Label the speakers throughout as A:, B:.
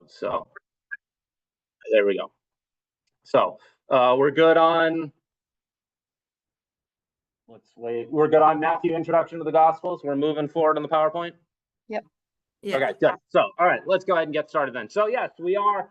A: So there we go. So we're good on, let's wait. We're good on Matthew, introduction to the Gospels. We're moving forward on the PowerPoint.
B: Yep.
C: Yeah.
A: Okay, good. So, all right, let's go ahead and get started then. So yes, we are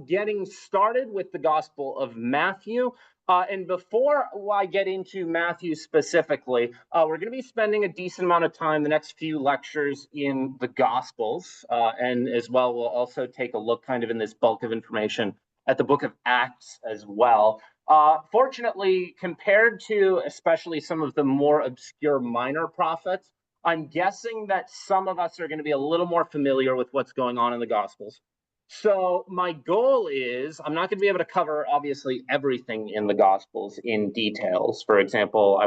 A: getting started with the Gospel of Matthew. And before I get into Matthew specifically, we're going to be spending a decent amount of time the next few lectures in the Gospels. And as well, we'll also take a look kind of in this bulk of information at the book of Acts as well. Fortunately, compared to especially some of the more obscure minor prophets, I'm guessing that some of us are going to be a little more familiar with what's going on in the Gospels. So my goal is, I'm not going to be able to cover, obviously, everything in the Gospels in details. For example,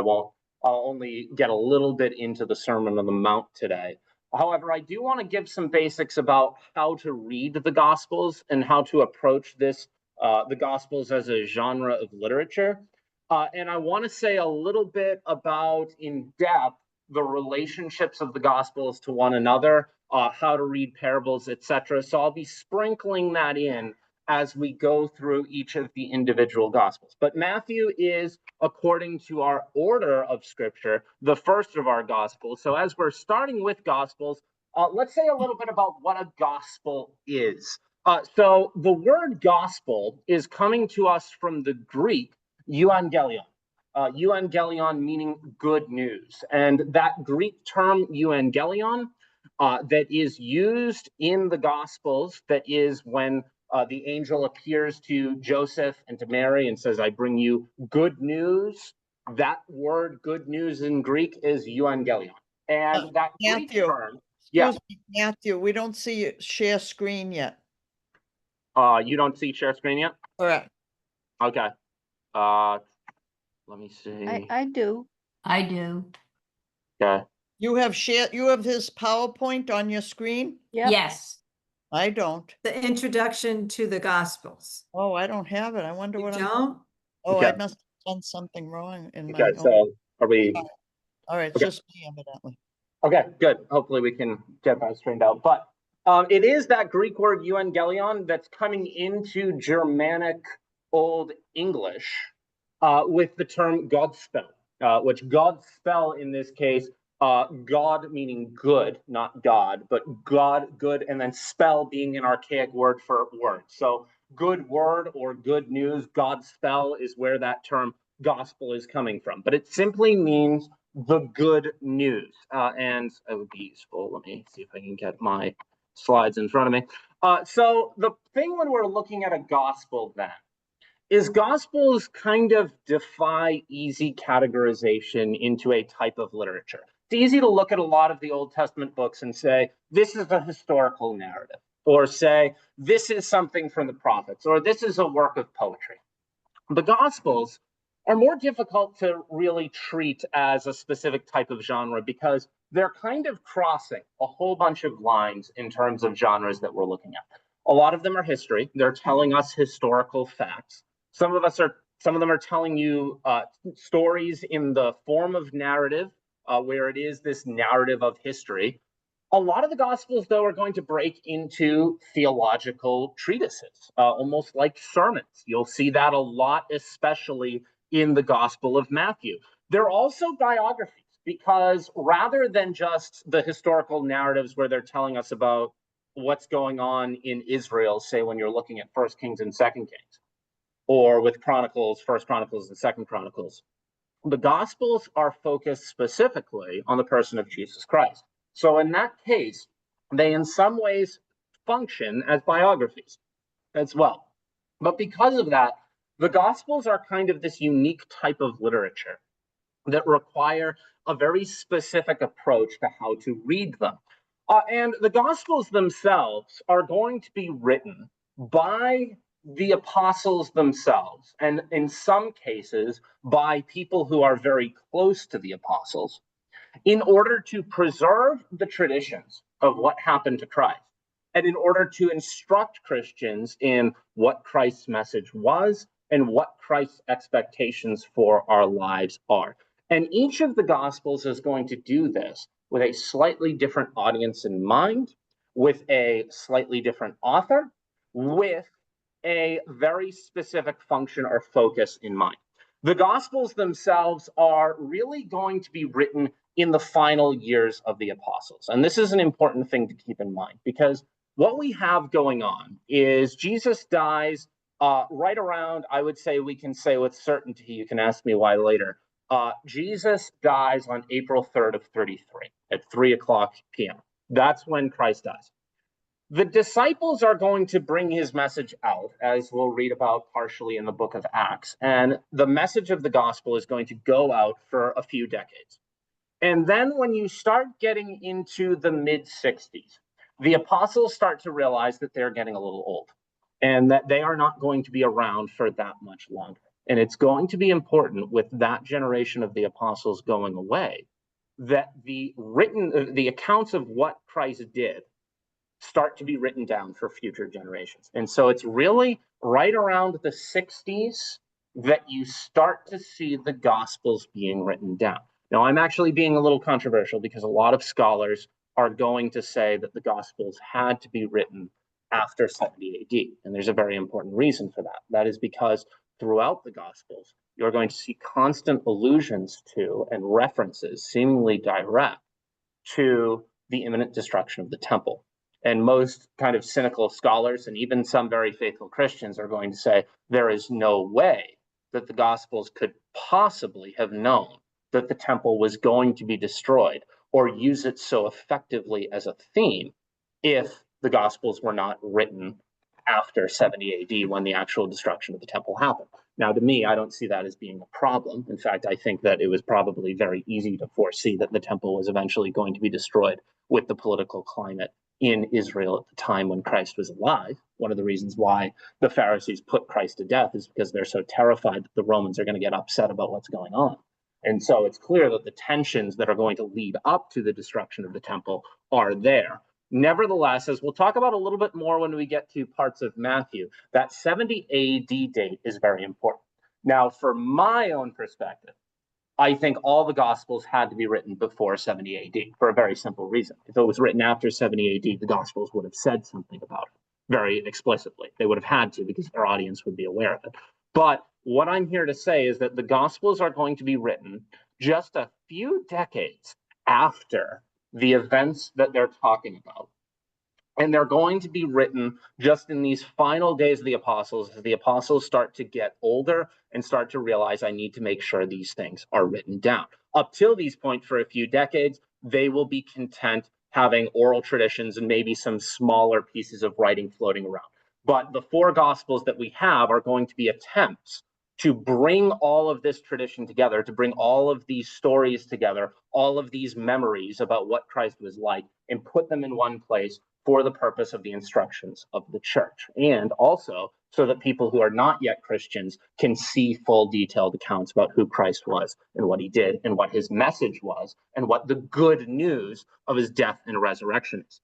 A: I'll only get a little bit into the Sermon on the Mount today. However, I do want to give some basics about how to read the Gospels and how to approach this, the Gospels as a genre of literature. And I want to say a little bit about, in depth, the relationships of the Gospels to one another, how to read parables, etc. So I'll be sprinkling that in as we go through each of the individual Gospels. But Matthew is, according to our order of Scripture, the first of our Gospels. So as we're starting with Gospels, let's say a little bit about what a Gospel is. So the word Gospel is coming to us from the Greek euangelion. Euangelion meaning good news. And that Greek term euangelion that is used in the Gospels, that is when the angel appears to Joseph and to Mary and says, I bring you good news. That word good news in Greek is euangelion. And that Greek term,
B: Excuse me, Matthew, we don't see you share screen yet.
A: You don't see share screen yet?
B: Correct.
A: Okay. Let me see.
C: I do.
D: I do.
A: Okay.
B: You have his PowerPoint on your screen?
C: Yep.
D: Yes.
B: I don't.
C: The introduction to the Gospels.
B: Oh, I don't have it. I wonder
C: You
B: what
C: don't?
B: Oh,
A: Okay.
B: I must have done something wrong in my
A: Okay, so are we?
B: All right,
A: Okay.
B: just me, evidently.
A: Okay, good. Hopefully we can get that straightened out. But it is that Greek word euangelion that's coming into Germanic Old English with the term Godspell, which Godspell in this case, God meaning good, not God, but God, good, and then spell being an archaic word for word. So good word or good news, Godspell is where that term gospel is coming from. But it simply means the good news. And it would be useful. Let me see if I can get my slides in front of me. So the thing when we're looking at a gospel then is Gospels kind of defy easy categorization into a type of literature. It's easy to look at a lot of the Old Testament books and say, this is a historical narrative, or say, this is something from the prophets, or this is a work of poetry. The Gospels are more difficult to really treat as a specific type of genre because they're kind of crossing a whole bunch of lines in terms of genres that we're looking at. A lot of them are history. They're telling us historical facts. Some of them are telling you stories in the form of narrative, where it is this narrative of history. A lot of the Gospels, though, are going to break into theological treatises, almost like sermons. You'll see that a lot, especially in the Gospel of Matthew. They're also biographies, because rather than just the historical narratives where they're telling us about what's going on in Israel, say when you're looking at 1 Kings and 2 Kings, or with Chronicles, 1 Chronicles and 2 Chronicles, the Gospels are focused specifically on the person of Jesus Christ. So in that case, they in some ways function as biographies as well. But because of that, the Gospels are kind of this unique type of literature that require a very specific approach to how to read them. And the Gospels themselves are going to be written by the apostles themselves, and in some cases by people who are very close to the apostles, in order to preserve the traditions of what happened to Christ, and in order to instruct Christians in what Christ's message was and what Christ's expectations for our lives are. And each of the Gospels is going to do this with a slightly different audience in mind, with a slightly different author, with a very specific function or focus in mind. The Gospels themselves are really going to be written in the final years of the apostles. And this is an important thing to keep in mind, because what we have going on is Jesus dies right around, I would say we can say with certainty, you can ask me why later, Jesus dies on April 3rd of 33 at 3 o'clock p.m. That's when Christ dies. The disciples are going to bring his message out, as we'll read about partially in the book of Acts. And the message of the gospel is going to go out for a few decades. And then when you start getting into the mid-60s, the apostles start to realize that they're getting a little old and that they are not going to be around for that much longer. And it's going to be important with that generation of the apostles going away that the accounts of what Christ did start to be written down for future generations. And so it's really right around the 60s that you start to see the Gospels being written down. Now, I'm actually being a little controversial because a lot of scholars are going to say that the Gospels had to be written after 70 AD. And there's a very important reason for that. That is because throughout the Gospels, you're going to see constant allusions to and references, seemingly direct, to the imminent destruction of the temple. And most kind of cynical scholars and even some very faithful Christians are going to say there is no way that the Gospels could possibly have known that the temple was going to be destroyed or use it so effectively as a theme if the Gospels were not written after 70 AD when the actual destruction of the temple happened. Now, to me, I don't see that as being a problem. In fact, I think that it was probably very easy to foresee that the temple was eventually going to be destroyed with the political climate in Israel at the time when Christ was alive. One of the reasons why the Pharisees put Christ to death is because they're so terrified that the Romans are going to get upset about what's going on. And so it's clear that the tensions that are going to lead up to the destruction of the temple are there. Nevertheless, as we'll talk about a little bit more when we get to parts of Matthew, that 70 AD date is very important. Now, for my own perspective, I think all the Gospels had to be written before 70 AD for a very simple reason. If it was written after 70 AD, the Gospels would have said something about it very explicitly. They would have had to because their audience would be aware of it. But what I'm here to say is that the Gospels are going to be written just a few decades after the events that they're talking about. And they're going to be written just in these final days of the apostles, as the apostles start to get older and start to realize I need to make sure these things are written down. Up till these point, for a few decades, they will be content having oral traditions and maybe some smaller pieces of writing floating around. But the four Gospels that we have are going to be attempts to bring all of this tradition together, to bring all of these stories together, all of these memories about what Christ was like, and put them in one place for the purpose of the instructions of the church. And also so that people who are not yet Christians can see full detailed accounts about who Christ was and what he did and what his message was and what the good news of his death and resurrection is.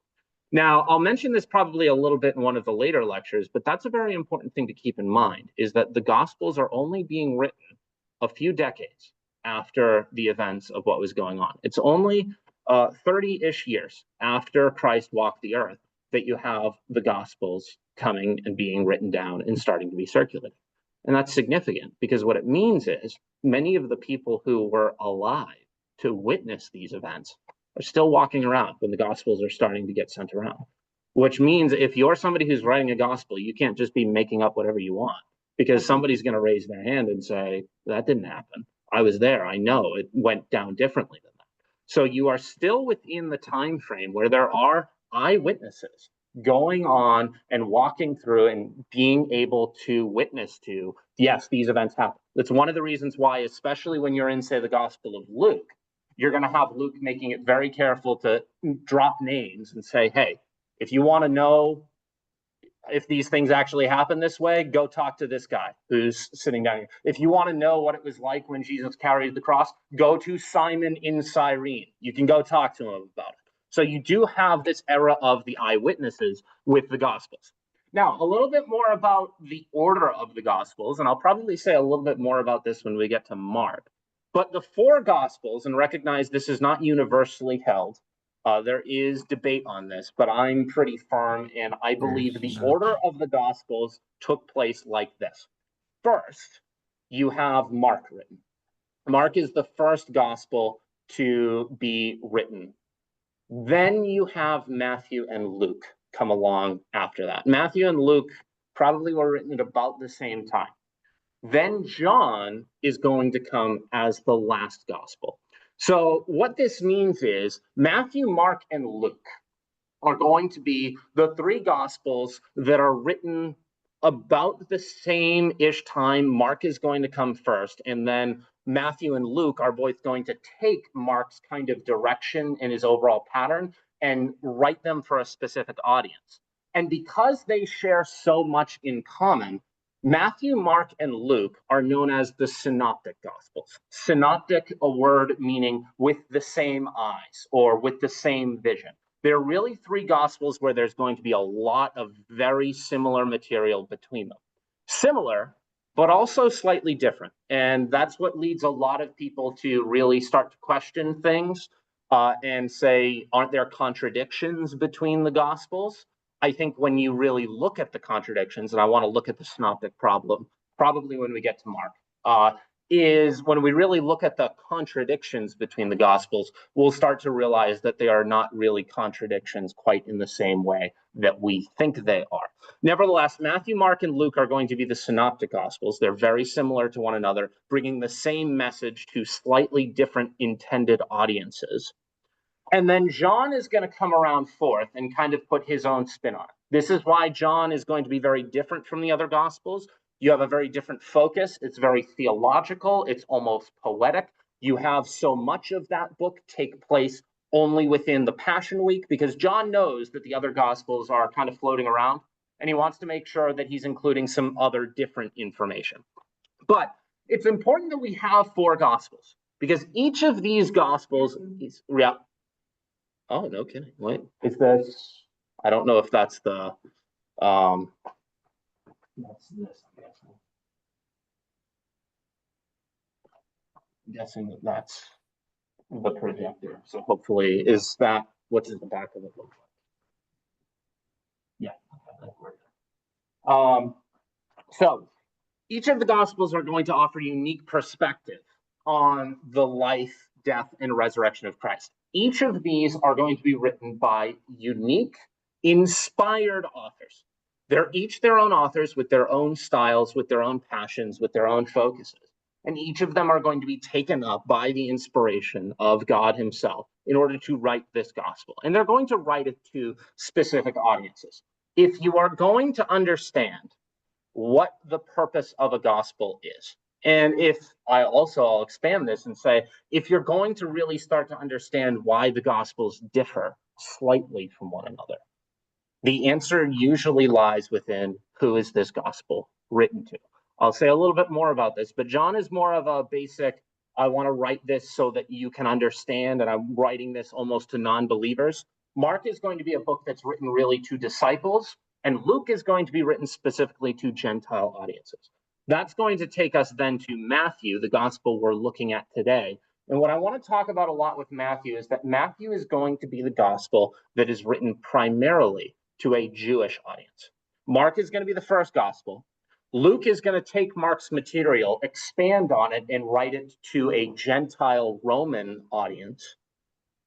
A: Now, I'll mention this probably a little bit in one of the later lectures, but that's a very important thing to keep in mind, is that the Gospels are only being written a few decades after the events of what was going on. It's only 30-ish years after Christ walked the earth that you have the Gospels coming and being written down and starting to be circulated. And that's significant because what it means is many of the people who were alive to witness these events are still walking around when the Gospels are starting to get sent around, which means if you're somebody who's writing a gospel, you can't just be making up whatever you want because somebody's going to raise their hand and say, that didn't happen. I was there. I know it went down differently than that. So you are still within the time frame where there are eyewitnesses going on and walking through and being able to witness to, yes, these events happen. That's one of the reasons why, especially when you're in, say, the Gospel of Luke, you're going to have Luke making it very careful to drop names and say, hey, if you want to know if these things actually happen this way, go talk to this guy who's sitting down here. If you want to know what it was like when Jesus carried the cross, go to Simon in Cyrene. You can go talk to him about it. So you do have this era of the eyewitnesses with the Gospels. Now, a little bit more about the order of the Gospels, and I'll probably say a little bit more about this when we get to Mark. But the four Gospels, and recognize this is not universally held, There is debate on this, but I'm pretty firm, and I believe the order of the Gospels took place like this. First, you have Mark written. Mark is the first Gospel to be written. Then you have Matthew and Luke come along after that. Matthew and Luke probably were written at about the same time. Then John is going to come as the last Gospel. So what this means is Matthew, Mark, and Luke are going to be the three Gospels that are written about the same-ish time. Mark is going to come first, and then Matthew and Luke are both going to take Mark's kind of direction and his overall pattern and write them for a specific audience. And because they share so much in common, Matthew, Mark, and Luke are known as the synoptic gospels. Synoptic, a word meaning with the same eyes or with the same vision. There are really three gospels where there's going to be a lot of very similar material between them. Similar, but also slightly different. And that's what leads a lot of people to really start to question things and say, aren't there contradictions between the gospels? I think when you really look at the contradictions, and I want to look at the synoptic problem, probably when we get to Mark, is when we really look at the contradictions between the Gospels, we'll start to realize that they are not really contradictions quite in the same way that we think they are. Nevertheless, Matthew, Mark, and Luke are going to be the synoptic Gospels. They're very similar to one another, bringing the same message to slightly different intended audiences. And then John is going to come around fourth and kind of put his own spin on it. This is why John is going to be very different from the other Gospels. You have a very different focus. It's very theological. It's almost poetic. You have so much of that book take place only within the Passion Week because John knows that the other Gospels are kind of floating around, and he wants to make sure that he's including some other different information. But it's important that we have four Gospels because each of these Gospels is real. Oh, no kidding. Wait, is this? I don't know if that's the. That's this, I'm guessing that that's the projector. So hopefully, is that what does the back of it look like? Yeah. So each of the Gospels are going to offer unique perspective on the life, death, and resurrection of Christ. Each of these are going to be written by unique, inspired authors. They're each their own authors with their own styles, with their own passions, with their own focuses. And each of them are going to be taken up by the inspiration of God himself in order to write this gospel. And they're going to write it to specific audiences. If you are going to understand what the purpose of a gospel is, and if I'll expand this and say, if you're going to really start to understand why the Gospels differ slightly from one another, the answer usually lies within who is this Gospel written to. I'll say a little bit more about this, but John is more of a basic, I want to write this so that you can understand, and I'm writing this almost to non-believers. Mark is going to be a book that's written really to disciples, and Luke is going to be written specifically to Gentile audiences. That's going to take us then to Matthew, the gospel we're looking at today. And what I want to talk about a lot with Matthew is that Matthew is going to be the gospel that is written primarily to a Jewish audience. Mark is going to be the first gospel. Luke is going to take Mark's material, expand on it, and write it to a Gentile Roman audience.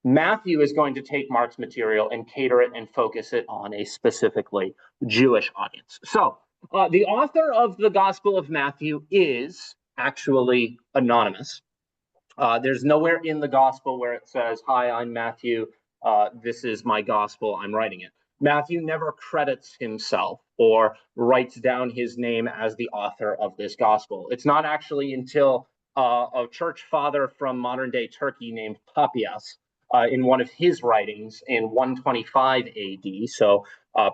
A: Matthew is going to take Mark's material and cater it and focus it on a specifically Jewish audience. So, the author of the Gospel of Matthew is actually anonymous. There's nowhere in the Gospel where it says, hi, I'm Matthew, this is my Gospel, I'm writing it. Matthew never credits himself or writes down his name as the author of this Gospel. It's not actually until a church father from modern-day Turkey named Papias in one of his writings in 125 AD, so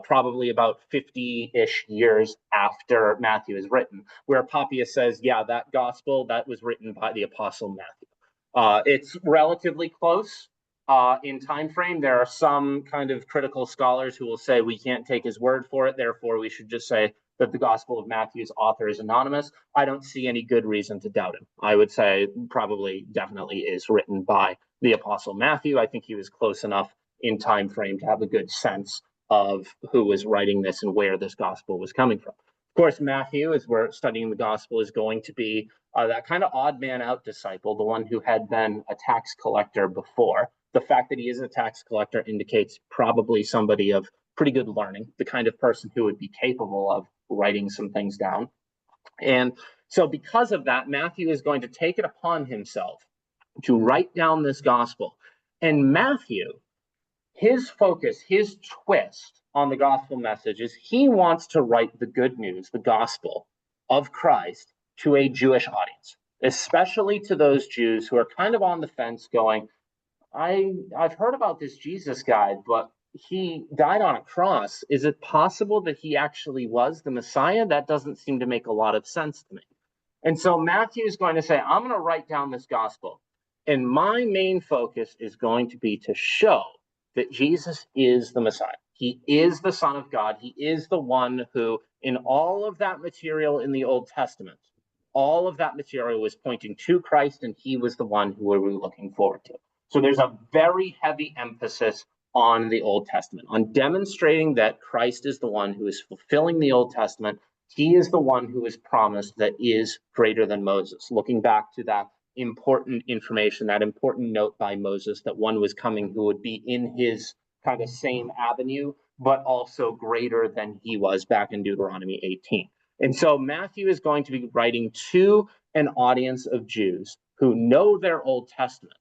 A: probably about 50-ish years after Matthew is written, where Papias says, yeah, that gospel, that was written by the Apostle Matthew. It's relatively close in time frame. There are some kind of critical scholars who will say we can't take his word for it, therefore we should just say that the Gospel of Matthew's author is anonymous. I don't see any good reason to doubt him. I would say probably definitely is written by the Apostle Matthew. I think he was close enough in time frame to have a good sense of who was writing this and where this gospel was coming from. Of course, Matthew, as we're studying the gospel, is going to be that kind of odd man out disciple, the one who had been a tax collector before. The fact that he is a tax collector indicates probably somebody of pretty good learning, the kind of person who would be capable of writing some things down. And so because of that, Matthew is going to take it upon himself to write down this gospel. And Matthew, his focus, his twist on the gospel message is he wants to write the good news, the gospel of Christ, to a Jewish audience, especially to those Jews who are kind of on the fence going, I've heard about this Jesus guy, but he died on a cross. Is it possible that he actually was the Messiah? That doesn't seem to make a lot of sense to me. And so Matthew is going to say, I'm going to write down this gospel. And my main focus is going to be to show that Jesus is the Messiah. He is the Son of God. He is the one who, in all of that material in the Old Testament, all of that material was pointing to Christ, and he was the one who we were looking forward to. So there's a very heavy emphasis on the Old Testament, on demonstrating that Christ is the one who is fulfilling the Old Testament. He is the one who is promised that is greater than Moses, looking back to that important information, that important note by Moses that one was coming who would be in his kind of same avenue, but also greater than he was back in Deuteronomy 18. And so Matthew is going to be writing to an audience of Jews who know their Old Testament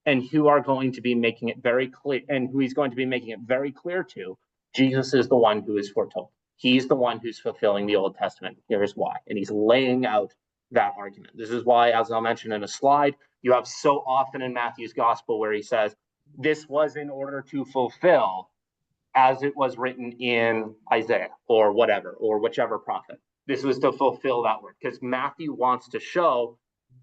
A: and who are going to be making it very clear, and who he's going to be making it very clear to, Jesus is the one who is foretold. He's the one who's fulfilling the Old Testament. Here's why. And he's laying out that argument. This is why, as I'll mention in a slide, you have so often in Matthew's gospel where he says, this was in order to fulfill as it was written in Isaiah or whatever, or whichever prophet. This was to fulfill that word, because Matthew wants to show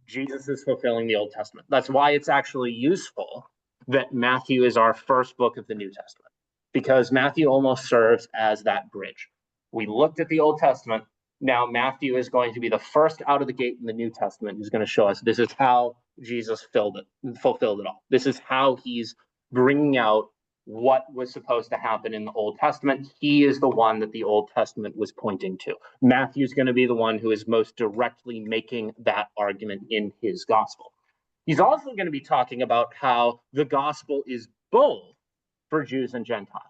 A: Jesus is fulfilling the Old Testament. That's why it's actually useful that Matthew is our first book of the New Testament, because Matthew almost serves as that bridge. We looked at the Old Testament. Now Matthew is going to be the first out of the gate in the New Testament who's going to show us this is how Jesus fulfilled it all. This is how he's bringing out what was supposed to happen in the Old Testament. He is the one that the Old Testament was pointing to. Matthew's going to be the one who is most directly making that argument in his gospel. He's also going to be talking about how the gospel is both for Jews and Gentiles.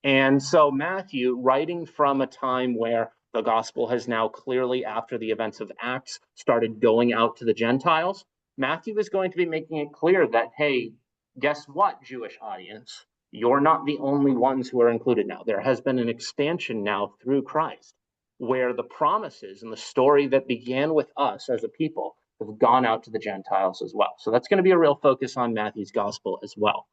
A: And so Matthew, writing from a time where the gospel has now clearly, after the events of Acts, started going out to the Gentiles, Matthew is going to be making it clear that, hey, guess what, Jewish audience? You're not the only ones who are included now. There has been an expansion now through Christ, where the promises and the story that began with us as a people have gone out to the Gentiles as well. So that's going to be a real focus on Matthew's gospel as well.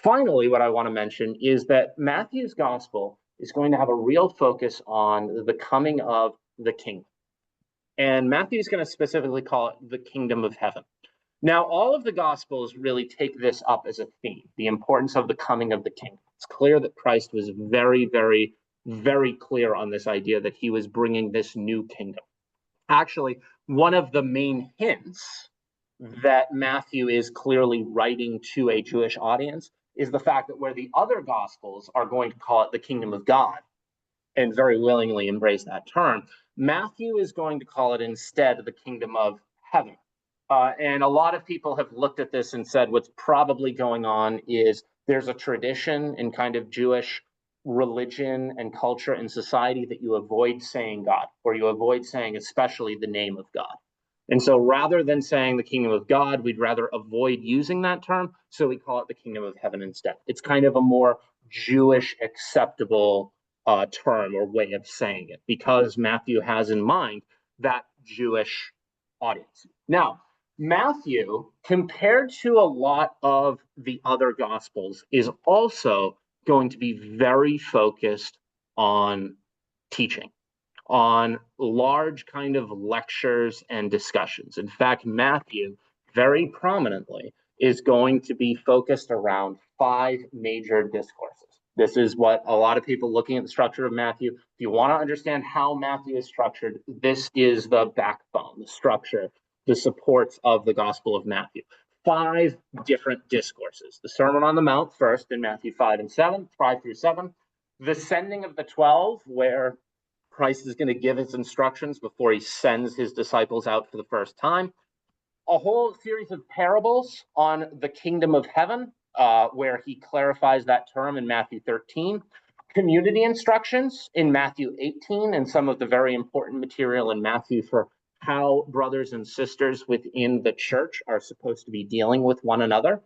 A: Finally, what I want to mention is that Matthew's gospel is going to have a real focus on the coming of the kingdom. And Matthew is going to specifically call it the kingdom of heaven. Now, all of the Gospels really take this up as a theme, the importance of the coming of the kingdom. It's clear that Christ was very, very, very clear on this idea that he was bringing this new kingdom. Actually, one of the main hints that Matthew is clearly writing to a Jewish audience is the fact that where the other Gospels are going to call it the kingdom of God, and very willingly embrace that term, Matthew is going to call it instead the kingdom of heaven. And a lot of people have looked at this and said what's probably going on is there's a tradition in kind of Jewish religion and culture and society that you avoid saying God, or you avoid saying especially the name of God. And so rather than saying the kingdom of God, we'd rather avoid using that term. So we call it the kingdom of heaven instead. It's kind of a more Jewish acceptable term or way of saying it, because Matthew has in mind that Jewish audience. Now, Matthew, compared to a lot of the other Gospels, is also going to be very focused on teaching, on large kind of lectures and discussions. In fact, Matthew, very prominently, is going to be focused around 5 major discourses. This is what a lot of people looking at the structure of Matthew, if you want to understand how Matthew is structured, this is the backbone, the structure, the supports of the Gospel of Matthew. 5 different discourses. The Sermon on the Mount first in Matthew 5 through 7. The sending of the 12, where Christ is going to give his instructions before he sends his disciples out for the first time. A whole series of parables on the kingdom of heaven, where he clarifies that term in Matthew 13. Community instructions in Matthew 18, and some of the very important material in Matthew for how brothers and sisters within the church are supposed to be dealing with one another.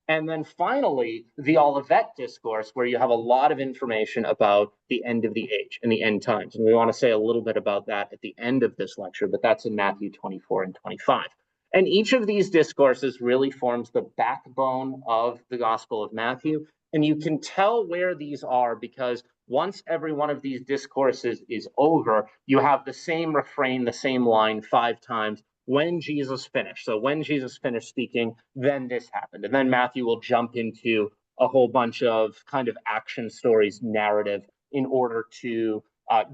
A: And then finally, the Olivet Discourse, where you have a lot of information about the end of the age and the end times. And we want to say a little bit about that at the end of this lecture, but that's in Matthew 24 and 25. And each of these discourses really forms the backbone of the Gospel of Matthew. And you can tell where these are because once every one of these discourses is over, you have the same refrain, the same line 5 times. When Jesus finished. So when Jesus finished speaking, then this happened. And then Matthew will jump into a whole bunch of kind of action stories, narrative, in order to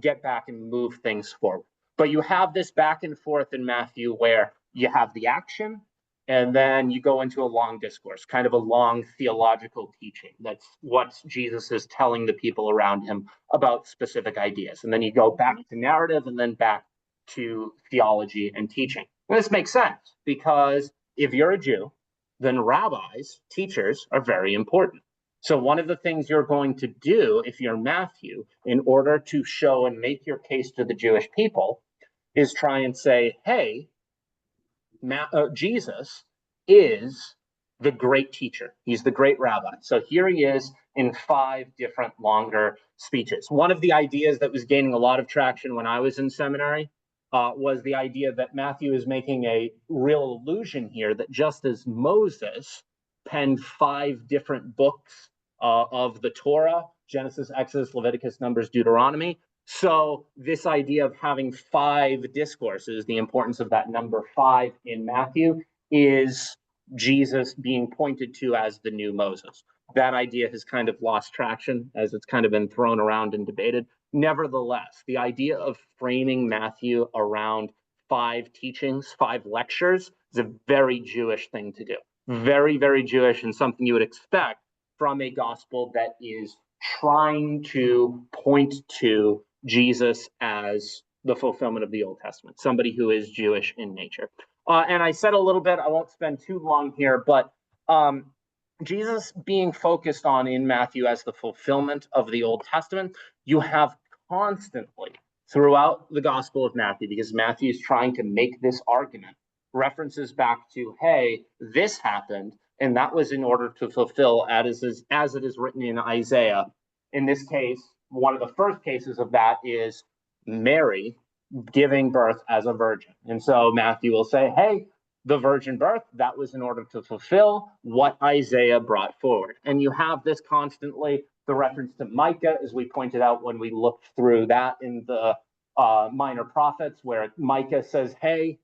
A: get back and move things forward. But you have this back and forth in Matthew where you have the action, and then you go into a long discourse, kind of a long theological teaching. That's what Jesus is telling the people around him about specific ideas. And then you go back to narrative and then back to theology and teaching. And this makes sense because if you're a Jew, then rabbis, teachers, are very important. So one of the things you're going to do if you're Matthew, in order to show and make your case to the Jewish people, is try and say, hey, Jesus is the great teacher. He's the great rabbi. So here he is in 5 different longer speeches. One of the ideas that was gaining a lot of traction when I was in seminary was the idea that Matthew is making a real allusion here that just as Moses penned 5 different books of the Torah, Genesis, Exodus, Leviticus, Numbers, Deuteronomy, so this idea of having 5 discourses, the importance of that number 5 in Matthew, is Jesus being pointed to as the new Moses. That idea has kind of lost traction as it's kind of been thrown around and debated. Nevertheless, the idea of framing Matthew around 5 teachings, 5 lectures, is a very Jewish thing to do. Very, very Jewish, and something you would expect from a gospel that is trying to point to Jesus as the fulfillment of the Old Testament, somebody who is Jewish in nature. And I said a little bit, I won't spend too long here, but Jesus being focused on in Matthew as the fulfillment of the Old Testament, you have constantly throughout the Gospel of Matthew, because Matthew is trying to make this argument, references back to, hey, this happened, and that was in order to fulfill as it is written in Isaiah. In this case, one of the first cases of that is Mary giving birth as a virgin. And so Matthew will say, hey, the virgin birth, that was in order to fulfill what Isaiah brought forward. And you have this constantly, the reference to Micah, as we pointed out when we looked through that in the Minor Prophets, where Micah says, hey,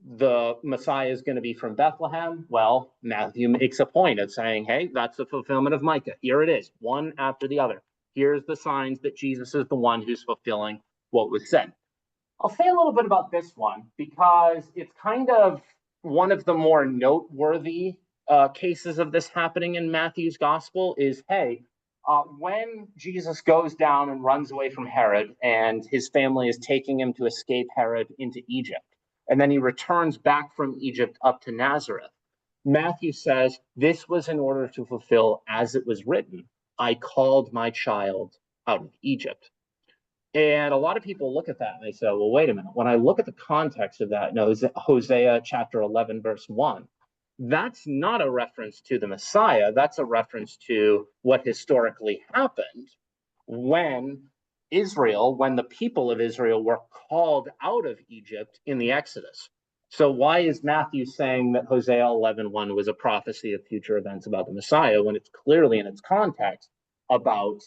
A: the Messiah is going to be from Bethlehem. Well, Matthew makes a point of saying, hey, that's the fulfillment of Micah. Here it is, one after the other. Here's the signs that Jesus is the one who's fulfilling what was said. I'll say a little bit about this one because it's kind of one of the more noteworthy cases of this happening in Matthew's gospel is, hey, when Jesus goes down and runs away from Herod and his family is taking him to escape Herod into Egypt, and then he returns back from Egypt up to Nazareth, Matthew says, this was in order to fulfill as it was written, I called my child out of Egypt. And a lot of people look at that and they say, well, wait a minute. When I look at the context of that, Hosea chapter 11, verse 1, that's not a reference to the Messiah. That's a reference to what historically happened when the people of Israel were called out of Egypt in the Exodus. So why is Matthew saying that Hosea 11:1 was a prophecy of future events about the Messiah when it's clearly in its context about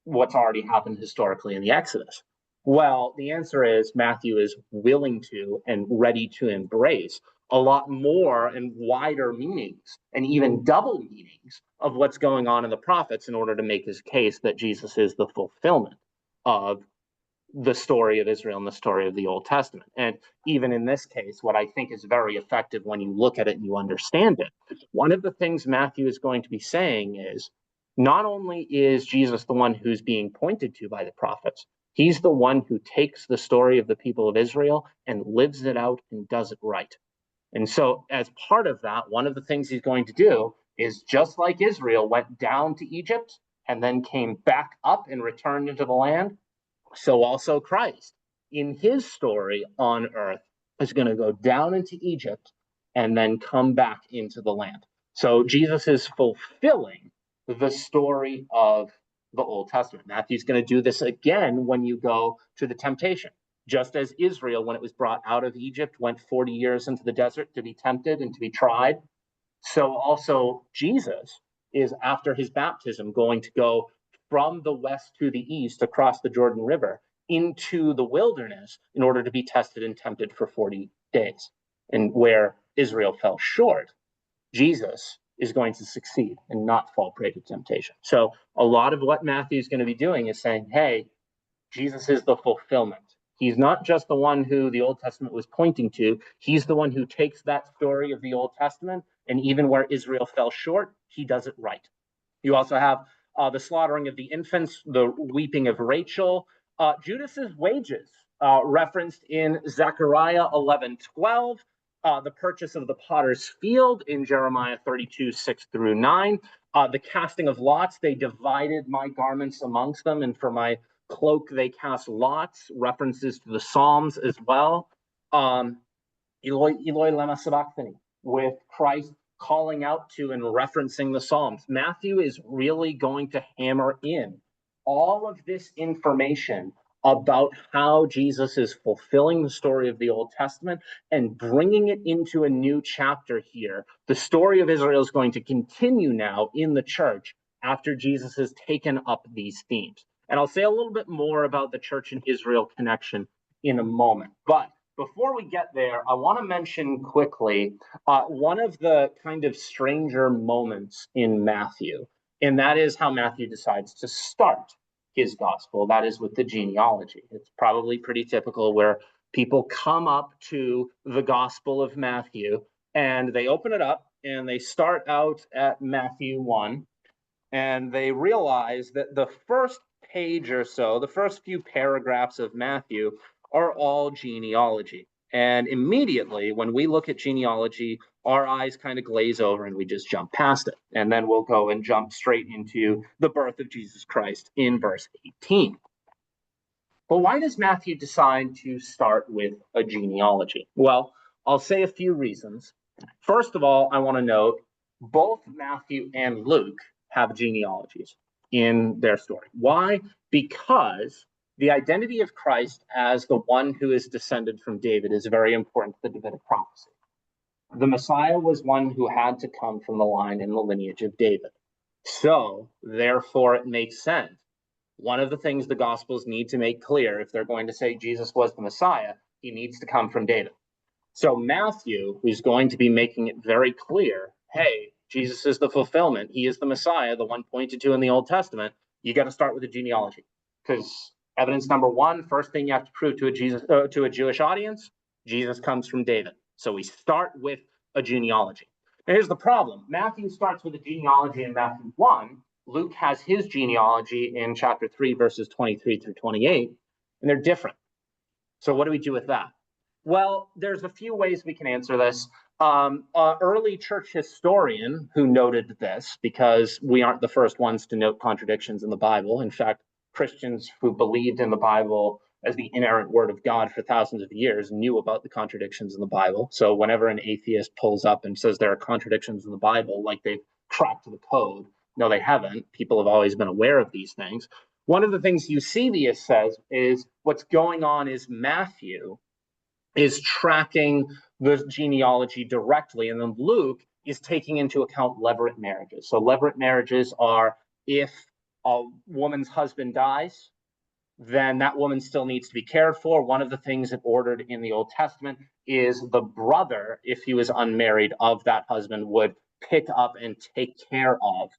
A: what's already happened historically in the Exodus? Well, the answer is Matthew is willing to and ready to embrace a lot more and wider meanings and even double meanings of what's going on in the prophets in order to make his case that Jesus is the fulfillment of the story of Israel and the story of the Old Testament. And even in this case, what I think is very effective when you look at it and you understand it, one of the things Matthew is going to be saying is, not only is Jesus the one who's being pointed to by the prophets, he's the one who takes the story of the people of Israel and lives it out and does it right. And so as part of that, one of the things he's going to do is, just like Israel went down to Egypt and then came back up and returned into the land, so also Christ, in his story on earth, is going to go down into Egypt and then come back into the land. So Jesus is fulfilling the story of the Old Testament. Matthew's going to do this again when you go to the temptation. Just as Israel, when it was brought out of Egypt, went 40 years into the desert to be tempted and to be tried, so also Jesus is, after his baptism, going to go from the west to the east across the Jordan River into the wilderness in order to be tested and tempted for 40 days. And where Israel fell short, Jesus is going to succeed and not fall prey to temptation. So a lot of what Matthew is going to be doing is saying, hey, Jesus is the fulfillment. He's not just the one who the Old Testament was pointing to. He's the one who takes that story of the Old Testament, and even where Israel fell short, he does it right. You also have the slaughtering of the infants, the weeping of Rachel, Judas's wages, referenced in Zechariah 11:12, the purchase of the potter's field in Jeremiah 32:6-9, the casting of lots. They divided my garments amongst them, and for my cloak they cast lots, references to the Psalms as well. Eloi, Eloi lema sabachthani, with Christ calling out to and referencing the Psalms. Matthew is really going to hammer in all of this information about how Jesus is fulfilling the story of the Old Testament and bringing it into a new chapter here. The story of Israel is going to continue now in the church after Jesus has taken up these themes. And I'll say a little bit more about the church and Israel connection in a moment. But before we get there, I want to mention quickly one of the kind of stranger moments in Matthew, and that is how Matthew decides to start his gospel. That is with the genealogy. It's probably pretty typical where people come up to the Gospel of Matthew and they open it up and they start out at Matthew 1, and they realize that the first page or so, the first few paragraphs of Matthew, are all genealogy. And immediately when we look at genealogy, our eyes kind of glaze over and we just jump past it. And then we'll go and jump straight into the birth of Jesus Christ in verse 18. But why does Matthew decide to start with a genealogy? Well, I'll say a few reasons. First of all, I want to note both Matthew and Luke have genealogies in their story. Why? Because the identity of Christ as the one who is descended from David is very important to the Davidic prophecy. The Messiah was one who had to come from the line and the lineage of David. So, therefore, it makes sense. One of the things the Gospels need to make clear, if they're going to say Jesus was the Messiah, he needs to come from David. So Matthew is going to be making it very clear, hey, Jesus is the fulfillment. He is the Messiah, the one pointed to in the Old Testament. You got to start with a genealogy, because evidence number one, first thing you have to prove to a Jewish audience, Jesus comes from David. So we start with a genealogy. Now here's the problem. Matthew starts with a genealogy in Matthew 1. Luke has his genealogy in chapter 3, verses 23-28, and they're different. So what do we do with that? Well, there's a few ways we can answer this. Early church historian who noted this, because we aren't the first ones to note contradictions in the Bible. In fact, Christians who believed in the Bible as the inerrant word of God for thousands of years knew about the contradictions in the Bible. So whenever an atheist pulls up and says there are contradictions in the Bible, like they've cracked the code, no, they haven't. People have always been aware of these things. One of the things Eusebius says is what's going on is Matthew is tracking the genealogy directly, and then Luke is taking into account levirate marriages. So levirate marriages are if a woman's husband dies, then that woman still needs to be cared for. One of the things that ordered in the Old Testament is the brother, if he was unmarried, of that husband would pick up and take care of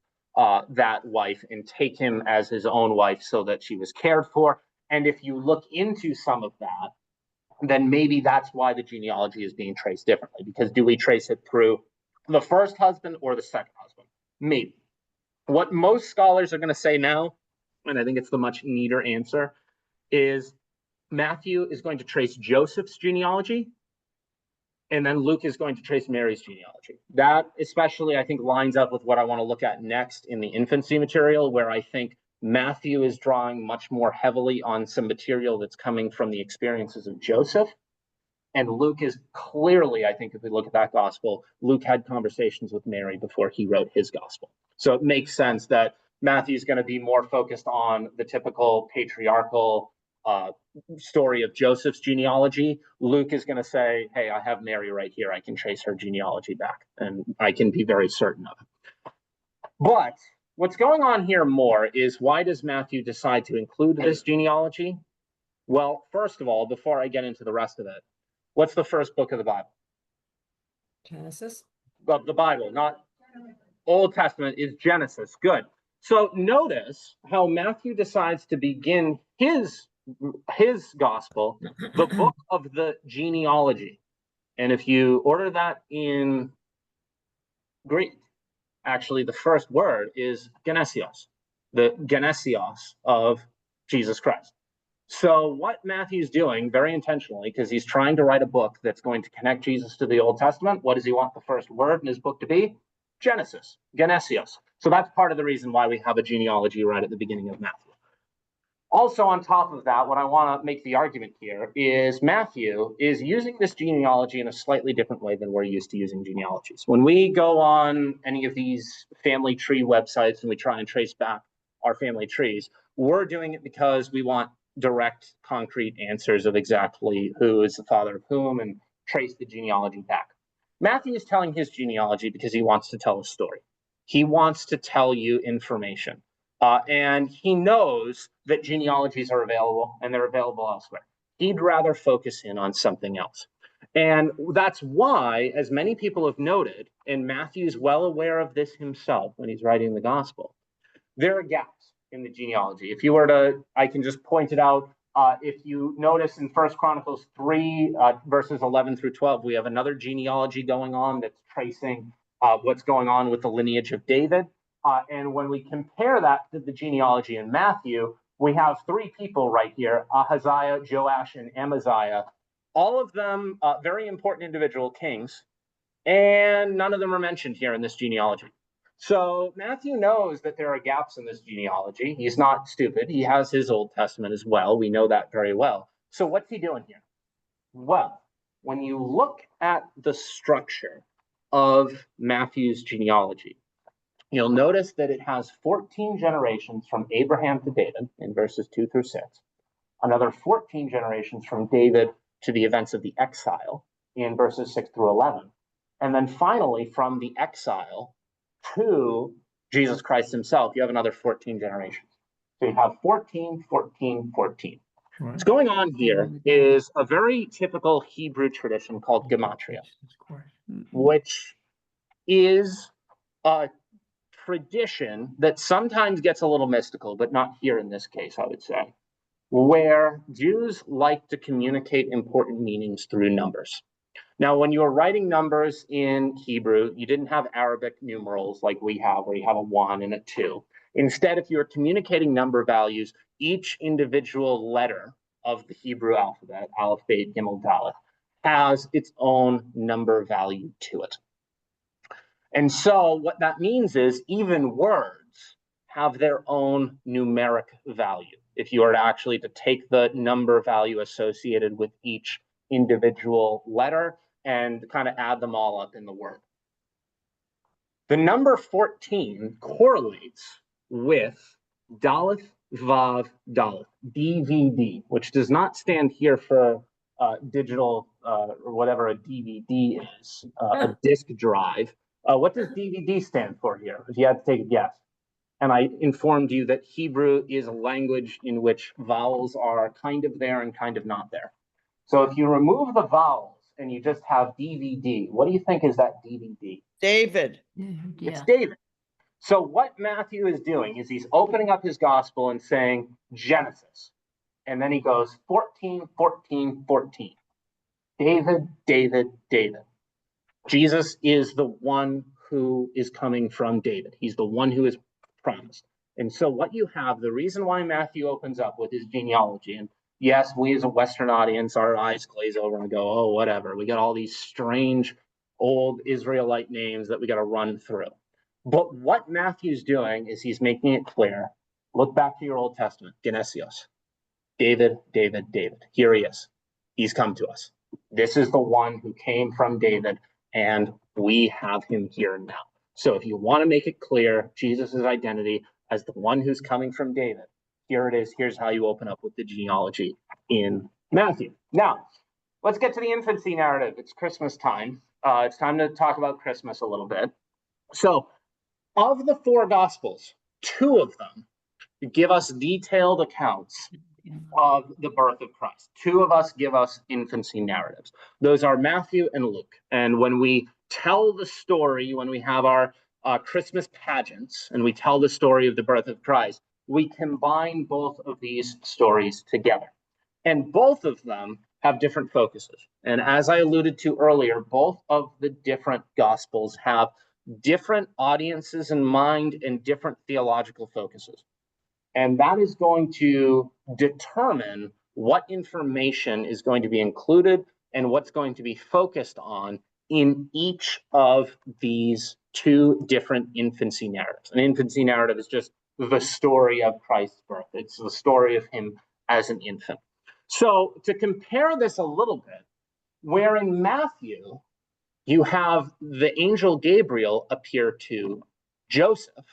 A: that wife and take him as his own wife so that she was cared for. And if you look into some of that, then maybe that's why the genealogy is being traced differently. Because do we trace it through the first husband or the second husband? Maybe. What most scholars are going to say now, and I think it's the much neater answer, is Matthew is going to trace Joseph's genealogy, and then Luke is going to trace Mary's genealogy. That especially, I think, lines up with what I want to look at next in the infancy material, where I think Matthew is drawing much more heavily on some material that's coming from the experiences of Joseph. And Luke is clearly, I think, if we look at that gospel, Luke had conversations with Mary before he wrote his gospel. So it makes sense that Matthew's going to be more focused on the typical patriarchal story of Joseph's genealogy. Luke is going to say, hey, I have Mary right here. I can trace her genealogy back, and I can be very certain of it. But what's going on here more is, why does Matthew decide to include this genealogy? Well, first of all, before I get into the rest of it, what's the first book of the Bible?
C: Genesis.
A: Of the Bible, not Old Testament, is Genesis. Good. So notice how Matthew decides to begin his gospel, the book of the genealogy. And if you order that in Greek, actually the first word is genesios, the genesios of Jesus Christ. So what Matthew's doing, very intentionally, because he's trying to write a book that's going to connect Jesus to the Old Testament, what does he want the first word in his book to be? Genesis, genesios. So that's part of the reason why we have a genealogy right at the beginning of Matthew. Also, on top of that, what I want to make the argument here is Matthew is using this genealogy in a slightly different way than we're used to using genealogies. When we go on any of these family tree websites and we try and trace back our family trees, we're doing it because we want direct, concrete answers of exactly who is the father of whom and trace the genealogy back. Matthew is telling his genealogy because he wants to tell a story. He wants to tell you information. And he knows that genealogies are available and they're available elsewhere. He'd rather focus in on something else. And that's why, as many people have noted, and Matthew's well aware of this himself when he's writing the gospel, there are gaps in the genealogy. If you were to, I can just point it out. If you notice in 1 Chronicles 3, verses 11 through 12, we have another genealogy going on that's tracing what's going on with the lineage of David. And when we compare that to the genealogy in Matthew, we have three people right here, Ahaziah, Joash, and Amaziah, all of them very important individual kings, and none of them are mentioned here in this genealogy. So Matthew knows that there are gaps in this genealogy. He's not stupid. He has his Old Testament as well. We know that very well. So what's he doing here? Well, when you look at the structure of Matthew's genealogy, you'll notice that it has 14 generations from Abraham to David in verses 2 through 6, another 14 generations from David to the events of the exile in verses 6 through 11, and then finally from the exile to Jesus Christ himself, you have another 14 generations. So you have 14, 14, 14.
D: Right.
A: What's going on here is a very typical Hebrew tradition called gematria, which is a tradition that sometimes gets a little mystical, but not here in this case, I would say, where Jews like to communicate important meanings through numbers. Now, when you were writing numbers in Hebrew, you didn't have Arabic numerals like we have, where you have a 1 and a 2. Instead, if you were communicating number values, each individual letter of the Hebrew alphabet, Aleph, Bet, Gimel, Dalet, has its own number value to it. And so what that means is even words have their own numeric value. If you were actually to take the number value associated with each individual letter and kind of add them all up in the word. The number 14 correlates with Daleth Vav Daleth, DVD, which does not stand here for digital or whatever a DVD is, a disk drive. What does DVD stand for here, if you had to take a guess? And I informed you that Hebrew is a language in which vowels are kind of there and kind of not there. So if you remove the vowels and you just have DVD, what do you think is that DVD?
B: David.
A: It's David. So what Matthew is doing is he's opening up his gospel and saying Genesis. And then he goes 14, 14, 14. David, David, David. Jesus is the one who is coming from David. He's the one who is promised. And so what you have, the reason why Matthew opens up with his genealogy, and yes, we as a Western audience, our eyes glaze over and go, oh, whatever. We got all these strange old Israelite names that we got to run through. But what Matthew's doing is he's making it clear. Look back to your Old Testament, Genesios. David, David, David. Here he is. He's come to us. This is the one who came from David, and we have him here now. So if you want to make it clear Jesus' identity as the one who's coming from David, here it is. Here's how you open up with the genealogy in Matthew. Now, let's get to the infancy narrative. It's Christmas time. It's time to talk about Christmas a little bit. So of the four Gospels, two of them give us detailed accounts of the birth of Christ. Two of us give us infancy narratives. Those are Matthew and Luke. And when we tell the story, when we have our Christmas pageants and we tell the story of the birth of Christ, we combine both of these stories together. And both of them have different focuses. And as I alluded to earlier, both of the different Gospels have different audiences in mind and different theological focuses. And that is going to determine what information is going to be included and what's going to be focused on in each of these two different infancy narratives. An infancy narrative is just the story of Christ's birth. It's the story of him as an infant. So to compare this a little bit, where in Matthew, you have the angel Gabriel appear to Joseph.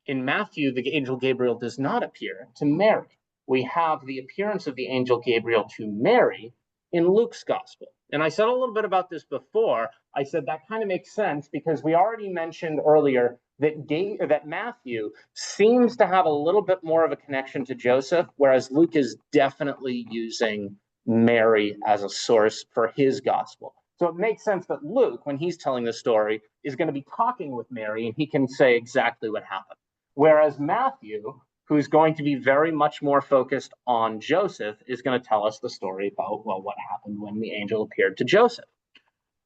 A: In Matthew, the angel Gabriel does not appear to Mary. We have the appearance of the angel Gabriel to Mary in Luke's gospel. And I said a little bit about this before. I said that kind of makes sense because we already mentioned earlier that Matthew seems to have a little bit more of a connection to Joseph, whereas Luke is definitely using Mary as a source for his gospel. So it makes sense that Luke, when he's telling the story, is going to be talking with Mary and he can say exactly what happened. Whereas Matthew, who's going to be very much more focused on Joseph, is going to tell us the story about, well, what happened when the angel appeared to Joseph.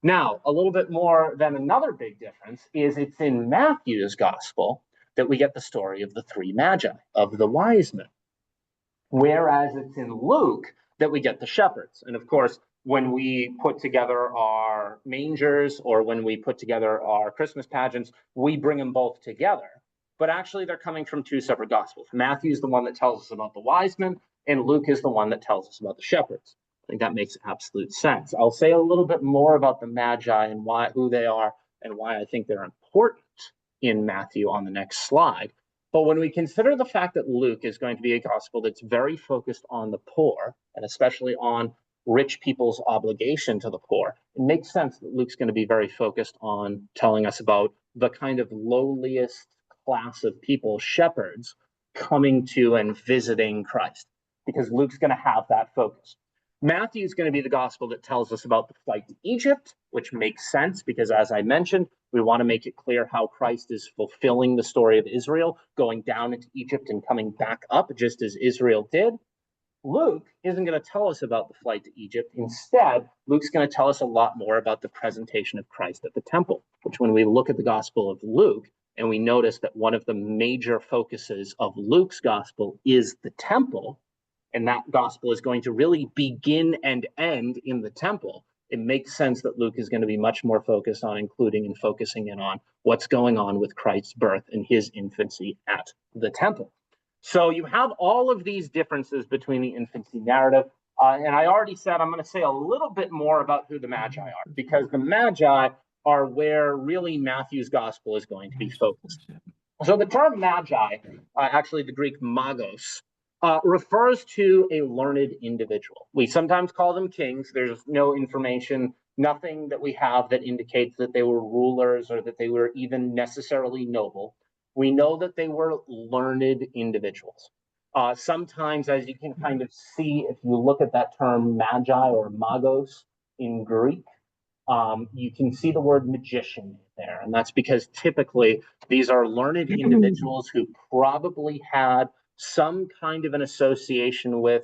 A: Now, a little bit more than another big difference is it's in Matthew's gospel that we get the story of the three magi, of the wise men. Whereas it's in Luke that we get the shepherds. And of course, when we put together our mangers or when we put together our Christmas pageants, we bring them both together. But actually, they're coming from two separate gospels. Matthew's the one that tells us about the wise men, and Luke is the one that tells us about the shepherds. I think that makes absolute sense. I'll say a little bit more about the Magi and who they are and why I think they're important in Matthew on the next slide. But when we consider the fact that Luke is going to be a gospel that's very focused on the poor, and especially on rich people's obligation to the poor, it makes sense that Luke's going to be very focused on telling us about the kind of lowliest class of people, shepherds, coming to and visiting Christ, because Luke's going to have that focus. Matthew's going to be the gospel that tells us about the flight to Egypt, which makes sense because, as I mentioned, we want to make it clear how Christ is fulfilling the story of Israel, going down into Egypt and coming back up, just as Israel did. Luke isn't going to tell us about the flight to Egypt. Instead, Luke's going to tell us a lot more about the presentation of Christ at the temple, which when we look at the gospel of Luke, and we notice that one of the major focuses of Luke's gospel is the temple, and that gospel is going to really begin and end in the temple, it makes sense that Luke is going to be much more focused on including and focusing in on what's going on with Christ's birth and his infancy at the temple. So you have all of these differences between the infancy narrative. And I already said I'm going to say a little bit more about who the Magi are, because the Magi are where really Matthew's gospel is going to be focused. So the term Magi, actually the Greek magos, refers to a learned individual. We sometimes call them kings. There's no information, nothing that we have that indicates that they were rulers or that they were even necessarily noble. We know that they were learned individuals. Sometimes, as you can kind of see, if you look at that term magi or magos in Greek, you can see the word magician there. And that's because typically these are learned individuals who probably had some kind of an association with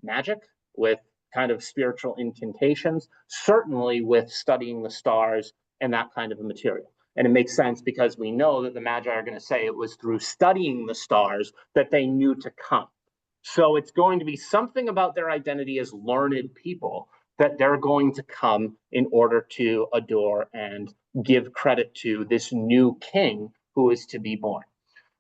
A: magic, with kind of spiritual incantations, certainly with studying the stars and that kind of a material. And it makes sense because we know that the Magi are going to say it was through studying the stars that they knew to come. So it's going to be something about their identity as learned people that they're going to come in order to adore and give credit to this new king who is to be born.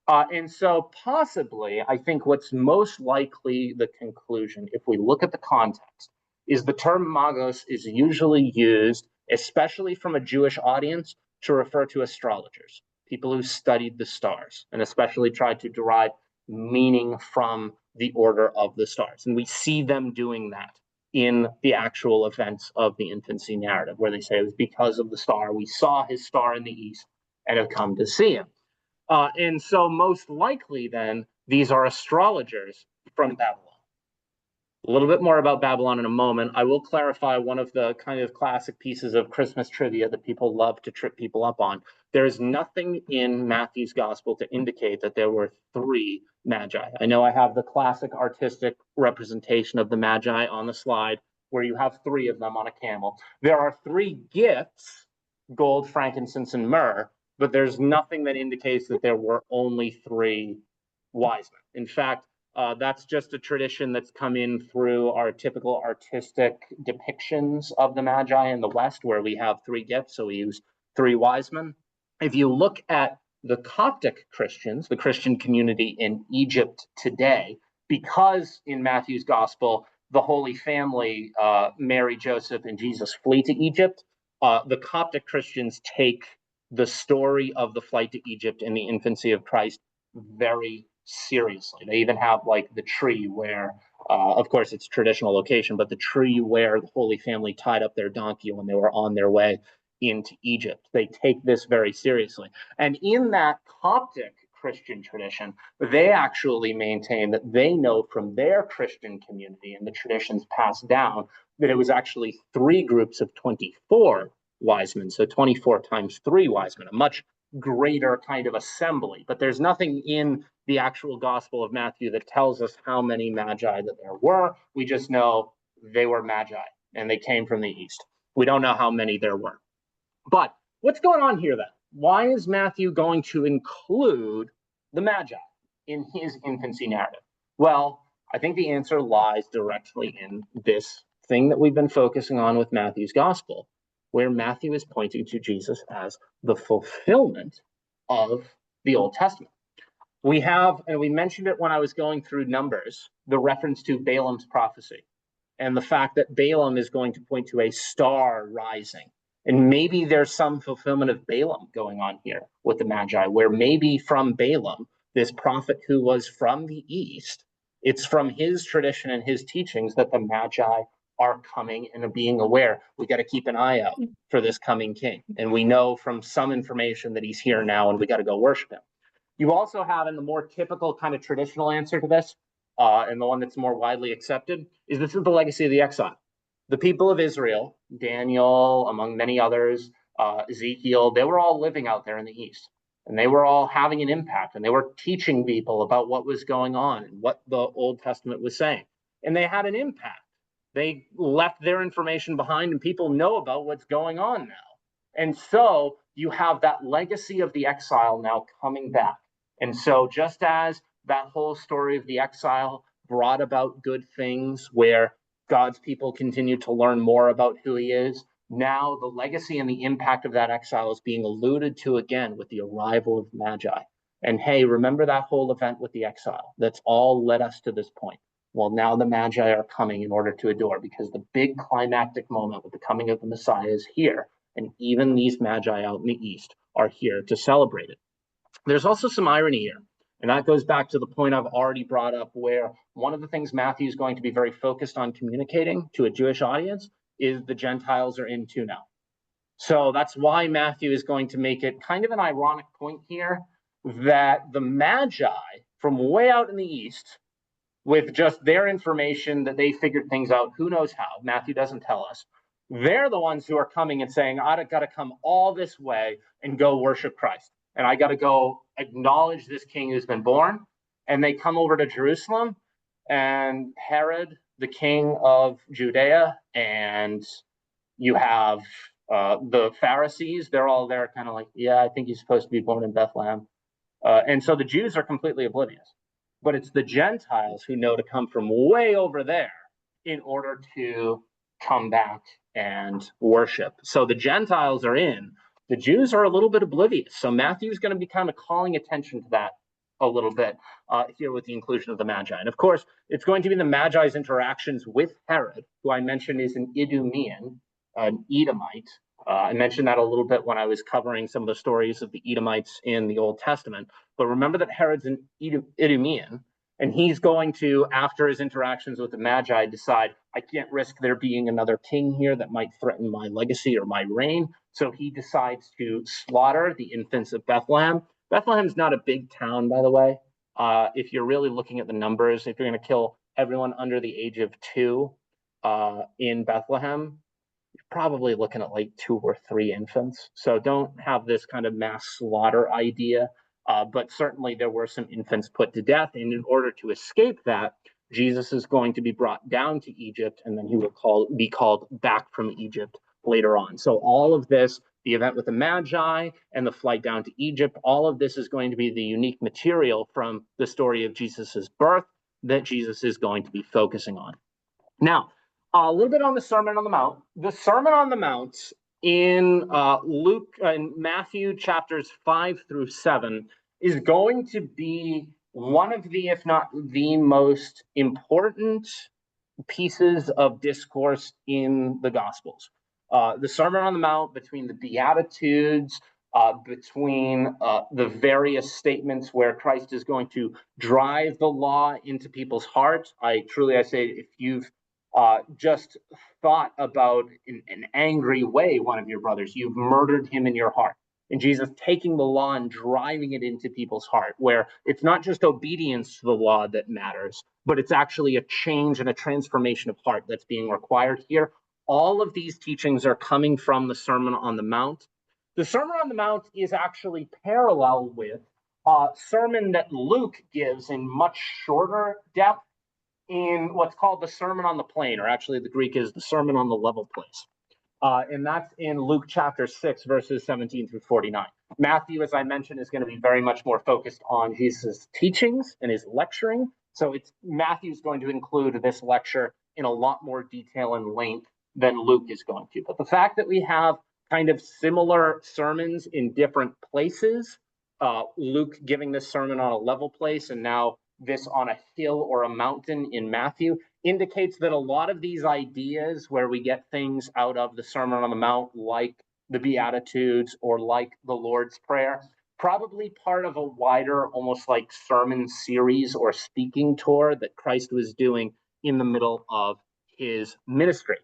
A: And so possibly, I think what's most likely the conclusion, if we look at the context, is the term magos is usually used, especially from a Jewish audience, to refer to astrologers, people who studied the stars, and especially tried to derive meaning from the order of the stars. And we see them doing that in the actual events of the infancy narrative, where they say it was because of the star. We saw his star in the east and have come to see him. And so most likely then, these are astrologers from Babylon. A little bit more about Babylon in a moment. I will clarify one of the kind of classic pieces of Christmas trivia that people love to trip people up on. There is nothing in Matthew's gospel to indicate that there were 3 magi. I know I have the classic artistic representation of the magi on the slide, where you have 3 of them on a camel. There are 3 gifts, gold, frankincense, and myrrh, but there's nothing that indicates that there were only 3 wise men. In fact, that's just a tradition that's come in through our typical artistic depictions of the Magi in the West, where we have 3 gifts, so we use 3 wise men. If you look at the Coptic Christians, the Christian community in Egypt today, because in Matthew's gospel, the Holy Family, Mary, Joseph, and Jesus flee to Egypt, the Coptic Christians take the story of the flight to Egypt and the infancy of Christ very seriously. They even have like the tree where, of course, it's a traditional location, but the tree where the Holy Family tied up their donkey when they were on their way into Egypt. They take this very seriously. And in that Coptic Christian tradition, they actually maintain that they know from their Christian community and the traditions passed down that it was actually 3 groups of 24 wise men. So 24 times 3 wise men, a much greater kind of assembly. But there's nothing in the actual Gospel of Matthew that tells us how many magi that there were. We just know they were magi and they came from the east. We don't know how many there were. But what's going on here then? Why is Matthew going to include the magi in his infancy narrative? Well, I think the answer lies directly in this thing that we've been focusing on with Matthew's gospel, where Matthew is pointing to Jesus as the fulfillment of the Old Testament. We have, and we mentioned it when I was going through Numbers, the reference to Balaam's prophecy and the fact that Balaam is going to point to a star rising. And maybe there's some fulfillment of Balaam going on here with the Magi, where maybe from Balaam, this prophet who was from the east, it's from his tradition and his teachings that the Magi are coming and being aware. We got to keep an eye out for this coming king. And we know from some information that he's here now and we got to go worship him. You also have, in the more typical kind of traditional answer to this, and the one that's more widely accepted, is this is the legacy of the exile. The people of Israel, Daniel, among many others, Ezekiel, they were all living out there in the east. And they were all having an impact. And they were teaching people about what was going on and what the Old Testament was saying. And they had an impact. They left their information behind, and people know about what's going on now. And so you have that legacy of the exile now coming back. And so just as that whole story of the exile brought about good things where God's people continue to learn more about who he is, now the legacy and the impact of that exile is being alluded to again with the arrival of Magi. And hey, remember that whole event with the exile? That's all led us to this point. Well, now the Magi are coming in order to adore, because the big climactic moment with the coming of the Messiah is here. And even these Magi out in the east are here to celebrate it. There's also some irony here. And that goes back to the point I've already brought up, where one of the things Matthew is going to be very focused on communicating to a Jewish audience is the Gentiles are in too now. So that's why Matthew is going to make it kind of an ironic point here that the Magi from way out in the east, with just their information that they figured things out, who knows how, Matthew doesn't tell us, they're the ones who are coming and saying, I got to come all this way and go worship Christ. And I got to go acknowledge this king who's been born. And they come over to Jerusalem, and Herod, the king of Judea, and you have the Pharisees, they're all there kind of like, yeah, I think he's supposed to be born in Bethlehem. And so the Jews are completely oblivious. But it's the Gentiles who know to come from way over there in order to come back and worship. So the Gentiles are in. The Jews are a little bit oblivious. So Matthew's going to be kind of calling attention to that a little bit here with the inclusion of the Magi. And of course, it's going to be the Magi's interactions with Herod, who I mentioned is an Idumean, an Edomite. I mentioned that a little bit when I was covering some of the stories of the Edomites in the Old Testament. But remember that Herod's an Idumean, and he's going to, after his interactions with the Magi, decide, I can't risk there being another king here that might threaten my legacy or my reign. So he decides to slaughter the infants of Bethlehem. Bethlehem's not a big town, by the way. If you're really looking at the numbers, if you're going to kill everyone under the age of 2 in Bethlehem, you're probably looking at like 2 or 3 infants. So don't have this kind of mass slaughter idea. But certainly there were some infants put to death. And in order to escape that, Jesus is going to be brought down to Egypt, and then he will be called back from Egypt later on. So all of this, the event with the Magi and the flight down to Egypt, all of this is going to be the unique material from the story of Jesus's birth that Jesus is going to be focusing on. Now, a little bit on the Sermon on the Mount. The Sermon on the Mount in Matthew chapters 5 through 7 is going to be one of the, if not the most important pieces of discourse in the Gospels. The Sermon on the Mount, between the Beatitudes, between the various statements where Christ is going to drive the law into people's hearts. I say, if you've just thought about in an angry way one of your brothers, you've murdered him in your heart. And Jesus taking the law and driving it into people's heart, where it's not just obedience to the law that matters, but it's actually a change and a transformation of heart that's being required here. All of these teachings are coming from the Sermon on the Mount. The Sermon on the Mount is actually parallel with a sermon that Luke gives in much shorter depth in what's called the Sermon on the Plain, or actually the Greek is the Sermon on the Level Place. And that's in Luke chapter 6, verses 17 through 49. Matthew, as I mentioned, is going to be very much more focused on Jesus' teachings and his lecturing. So Matthew's going to include this lecture in a lot more detail and length than Luke is going to. But the fact that we have kind of similar sermons in different places, Luke giving this sermon on a level place and now this on a hill or a mountain in Matthew, indicates that a lot of these ideas where we get things out of the Sermon on the Mount, like the Beatitudes or like the Lord's Prayer, probably part of a wider, almost like sermon series or speaking tour that Christ was doing in the middle of his ministry.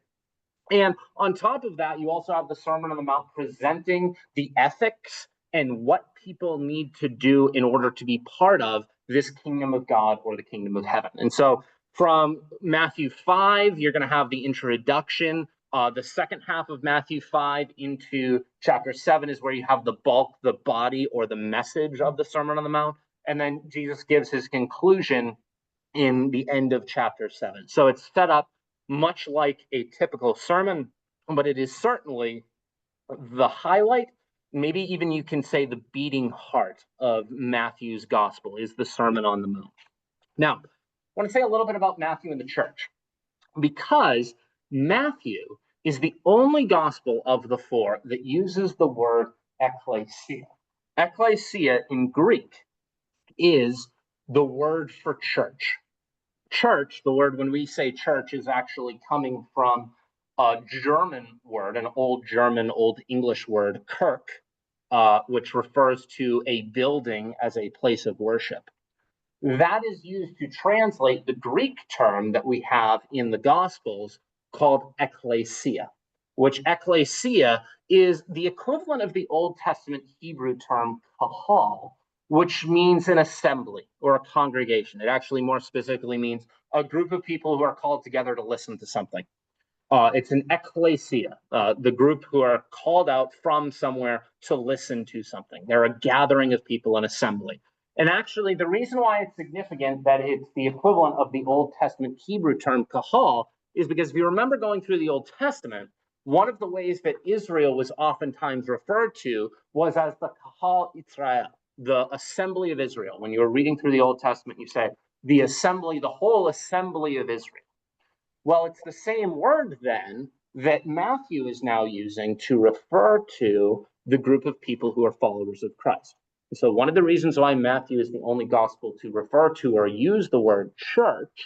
A: And on top of that, you also have the Sermon on the Mount presenting the ethics and what people need to do in order to be part of this kingdom of God or the kingdom of heaven. And so from Matthew 5, you're going to have the introduction. The second half of Matthew 5 into chapter 7 is where you have the bulk, the body, or the message of the Sermon on the Mount. And then Jesus gives his conclusion in the end of chapter 7. So it's set up much like a typical sermon, but it is certainly the highlight, maybe even you can say the beating heart of Matthew's gospel is the Sermon on the Mount. Now, I want to say a little bit about Matthew and the church, because Matthew is the only gospel of the 4 that uses the word ekklesia. Ekklesia in Greek is the word for church. Church, the word when we say church, is actually coming from a German word, an old German, old English word, Kirk, which refers to a building as a place of worship. That is used to translate the Greek term that we have in the Gospels called ekklesia, which ekklesia is the equivalent of the Old Testament Hebrew term kahal, which means an assembly or a congregation. It actually more specifically means a group of people who are called together to listen to something. It's an ekklesia, the group who are called out from somewhere to listen to something. They're a gathering of people, an assembly. And actually, the reason why it's significant that it's the equivalent of the Old Testament Hebrew term kahal is because if you remember going through the Old Testament, one of the ways that Israel was oftentimes referred to was as the kahal Israel, the assembly of Israel. When you were reading through the Old Testament, you say the assembly, the whole assembly of Israel. Well, it's the same word then that Matthew is now using to refer to the group of people who are followers of Christ. So one of the reasons why Matthew is the only gospel to refer to or use the word church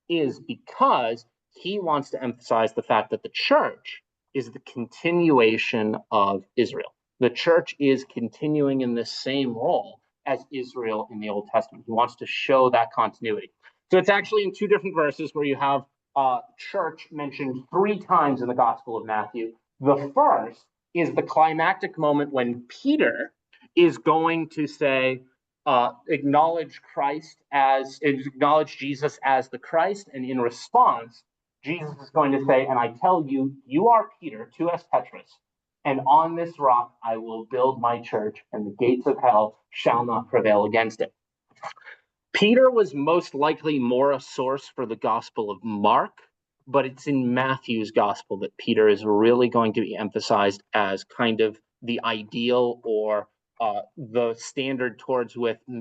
A: is because he wants to emphasize the fact that the church is the continuation of Israel. The church is continuing in the same role as Israel in the Old Testament. He wants to show that continuity. So it's actually in two different verses where you have church mentioned 3 times in the Gospel of Matthew. The first is the climactic moment when Peter is going to say, acknowledge Jesus as the Christ, and in response, Jesus is going to say, and I tell you, you are Peter, 2S Petrus, and on this rock I will build my church, and the gates of hell shall not prevail against it. Peter was most likely more a source for the Gospel of Mark, but it's in Matthew's Gospel that Peter is really going to be emphasized as kind of the ideal or the standard towards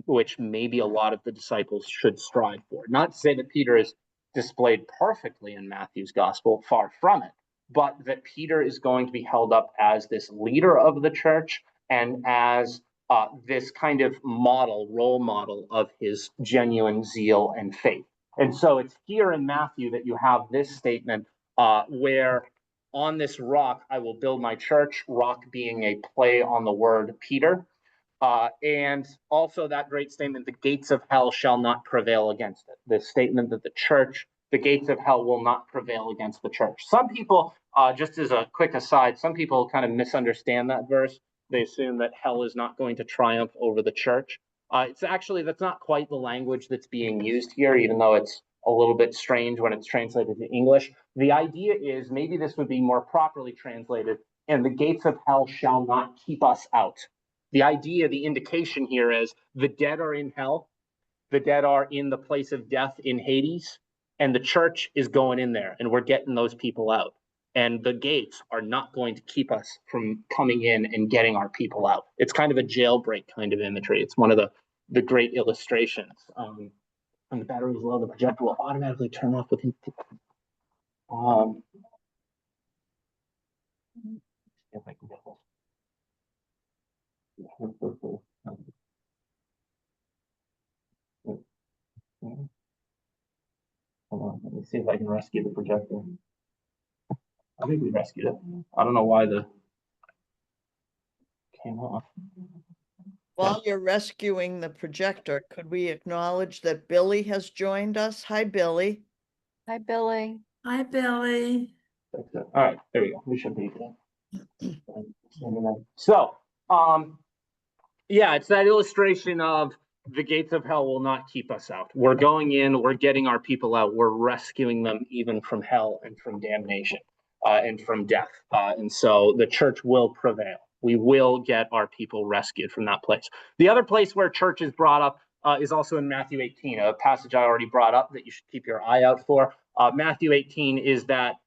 A: which maybe a lot of the disciples should strive for. Not to say that Peter is displayed perfectly in Matthew's Gospel, far from it, but that Peter is going to be held up as this leader of the church and as this kind of role model of his genuine zeal and faith. And so it's here in Matthew that you have this statement where on this rock I will build my church, rock being a play on the word Peter. And also that great statement, the gates of hell shall not prevail against it. The statement that the gates of hell will not prevail against the church. Some people, just as a quick aside, some people kind of misunderstand that verse. They assume that hell is not going to triumph over the church. It's actually, that's not quite the language that's being used here, even though it's a little bit strange when it's translated to English. The idea is maybe this would be more properly translated, and the gates of hell shall not keep us out. The idea, the indication here is the dead are in hell, the dead are in the place of death in Hades, and the church is going in there, and we're getting those people out. And the gates are not going to keep us from coming in and getting our people out. It's kind of a jailbreak kind of imagery. It's one of the great illustrations. When the battery is low, the projector will automatically turn off within. If I can get this. Hold on, let me see if I can rescue the projector. I think we rescued it. I don't know why the came off.
B: While you're rescuing the projector, could we acknowledge that Billy has joined us? Hi, Billy.
D: Hi, Billy.
C: Hi, Billy.
A: All right, there we go. We should be good. So, yeah, it's that illustration of the gates of hell will not keep us out. We're going in, we're getting our people out, we're rescuing them even from hell and from damnation and from death. And so the church will prevail. We will get our people rescued from that place. The other place where church is brought up is also in Matthew 18, a passage I already brought up that you should keep your eye out for. Matthew 18 is that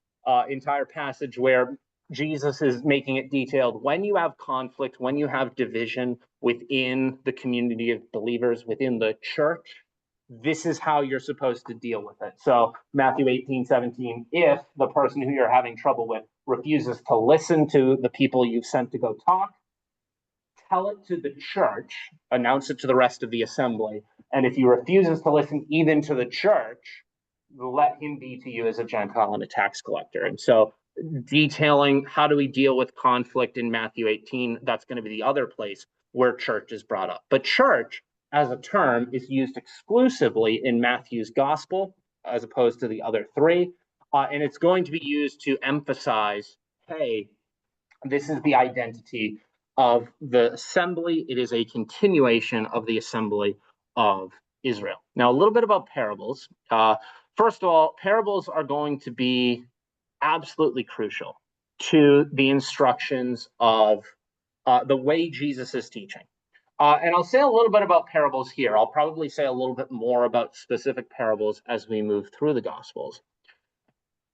A: entire passage where Jesus is making it detailed. When you have conflict, when you have division within the community of believers, within the church, this is how you're supposed to deal with it. So Matthew 18:17, if the person who you're having trouble with refuses to listen to the people you've sent to go talk, tell it to the church, announce it to the rest of the assembly. And if he refuses to listen even to the church, let him be to you as a Gentile and a tax collector. And so detailing how do we deal with conflict in Matthew 18, that's going to be the other place where church is brought up. But church as a term is used exclusively in Matthew's gospel as opposed to the other 3. And it's going to be used to emphasize, hey, this is the identity of the assembly. It is a continuation of the assembly of Israel. Now, a little bit about parables. First of all, parables are going to be absolutely crucial to the instructions of the way Jesus is teaching. And I'll say a little bit about parables here. I'll probably say a little bit more about specific parables as we move through the Gospels.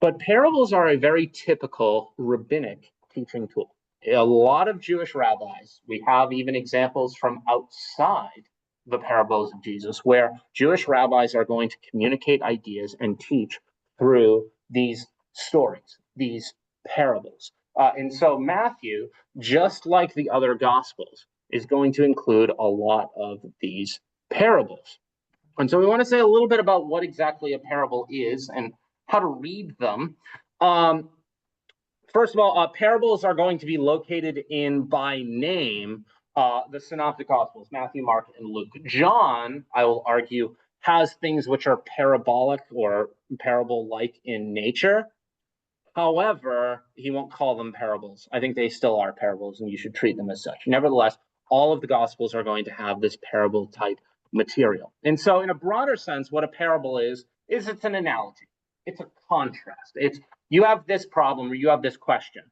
A: But parables are a very typical rabbinic teaching tool. A lot of Jewish rabbis, we have even examples from outside the parables of Jesus, where Jewish rabbis are going to communicate ideas and teach through these stories, these parables. And so Matthew, just like the other Gospels, is going to include a lot of these parables. And so we want to say a little bit about what exactly a parable is and how to read them. First of all, parables are going to be located in by name the Synoptic Gospels, Matthew, Mark, and Luke. John, I will argue, has things which are parabolic or parable-like in nature. However, he won't call them parables. I think they still are parables, and you should treat them as such. Nevertheless, all of the Gospels are going to have this parable-type material. And so in a broader sense, what a parable is it's an analogy. It's a contrast. It's you have this problem or you have this question.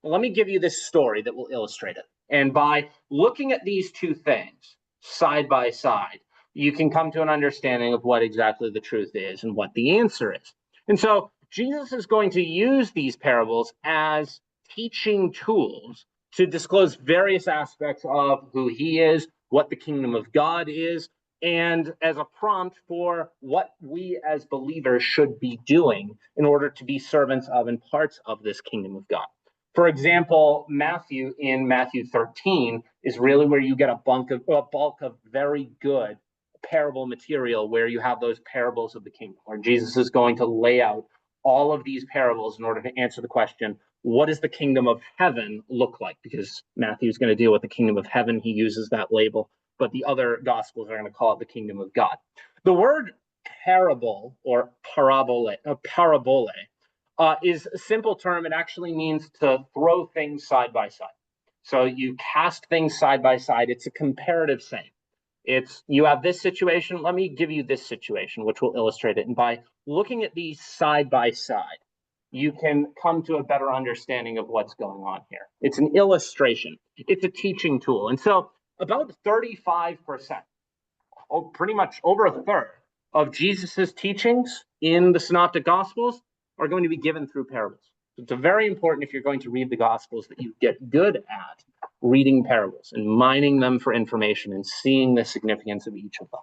A: Well, let me give you this story that will illustrate it. And by looking at these two things side by side, you can come to an understanding of what exactly the truth is and what the answer is. And so Jesus is going to use these parables as teaching tools to disclose various aspects of who he is, what the kingdom of God is, and as a prompt for what we as believers should be doing in order to be servants of and parts of this kingdom of God. For example, Matthew in Matthew 13 is really where you get a bulk of very good parable material, where you have those parables of the kingdom, where Jesus is going to lay out all of these parables in order to answer the question, what does the kingdom of heaven look like? Because Matthew is going to deal with the kingdom of heaven. He uses that label, but the other Gospels are going to call it the kingdom of God. The word parable or parabole is a simple term. It actually means to throw things side by side. So you cast things side by side. It's a comparative saying. It's you have this situation, let me give you this situation, which will illustrate it. And by looking at these side by side, you can come to a better understanding of what's going on here. It's an illustration. It's a teaching tool. And so about 35%, pretty much over a third of Jesus's teachings in the Synoptic Gospels are going to be given through parables. So it's very important if you're going to read the Gospels that you get good at reading parables and mining them for information and seeing the significance of each of them.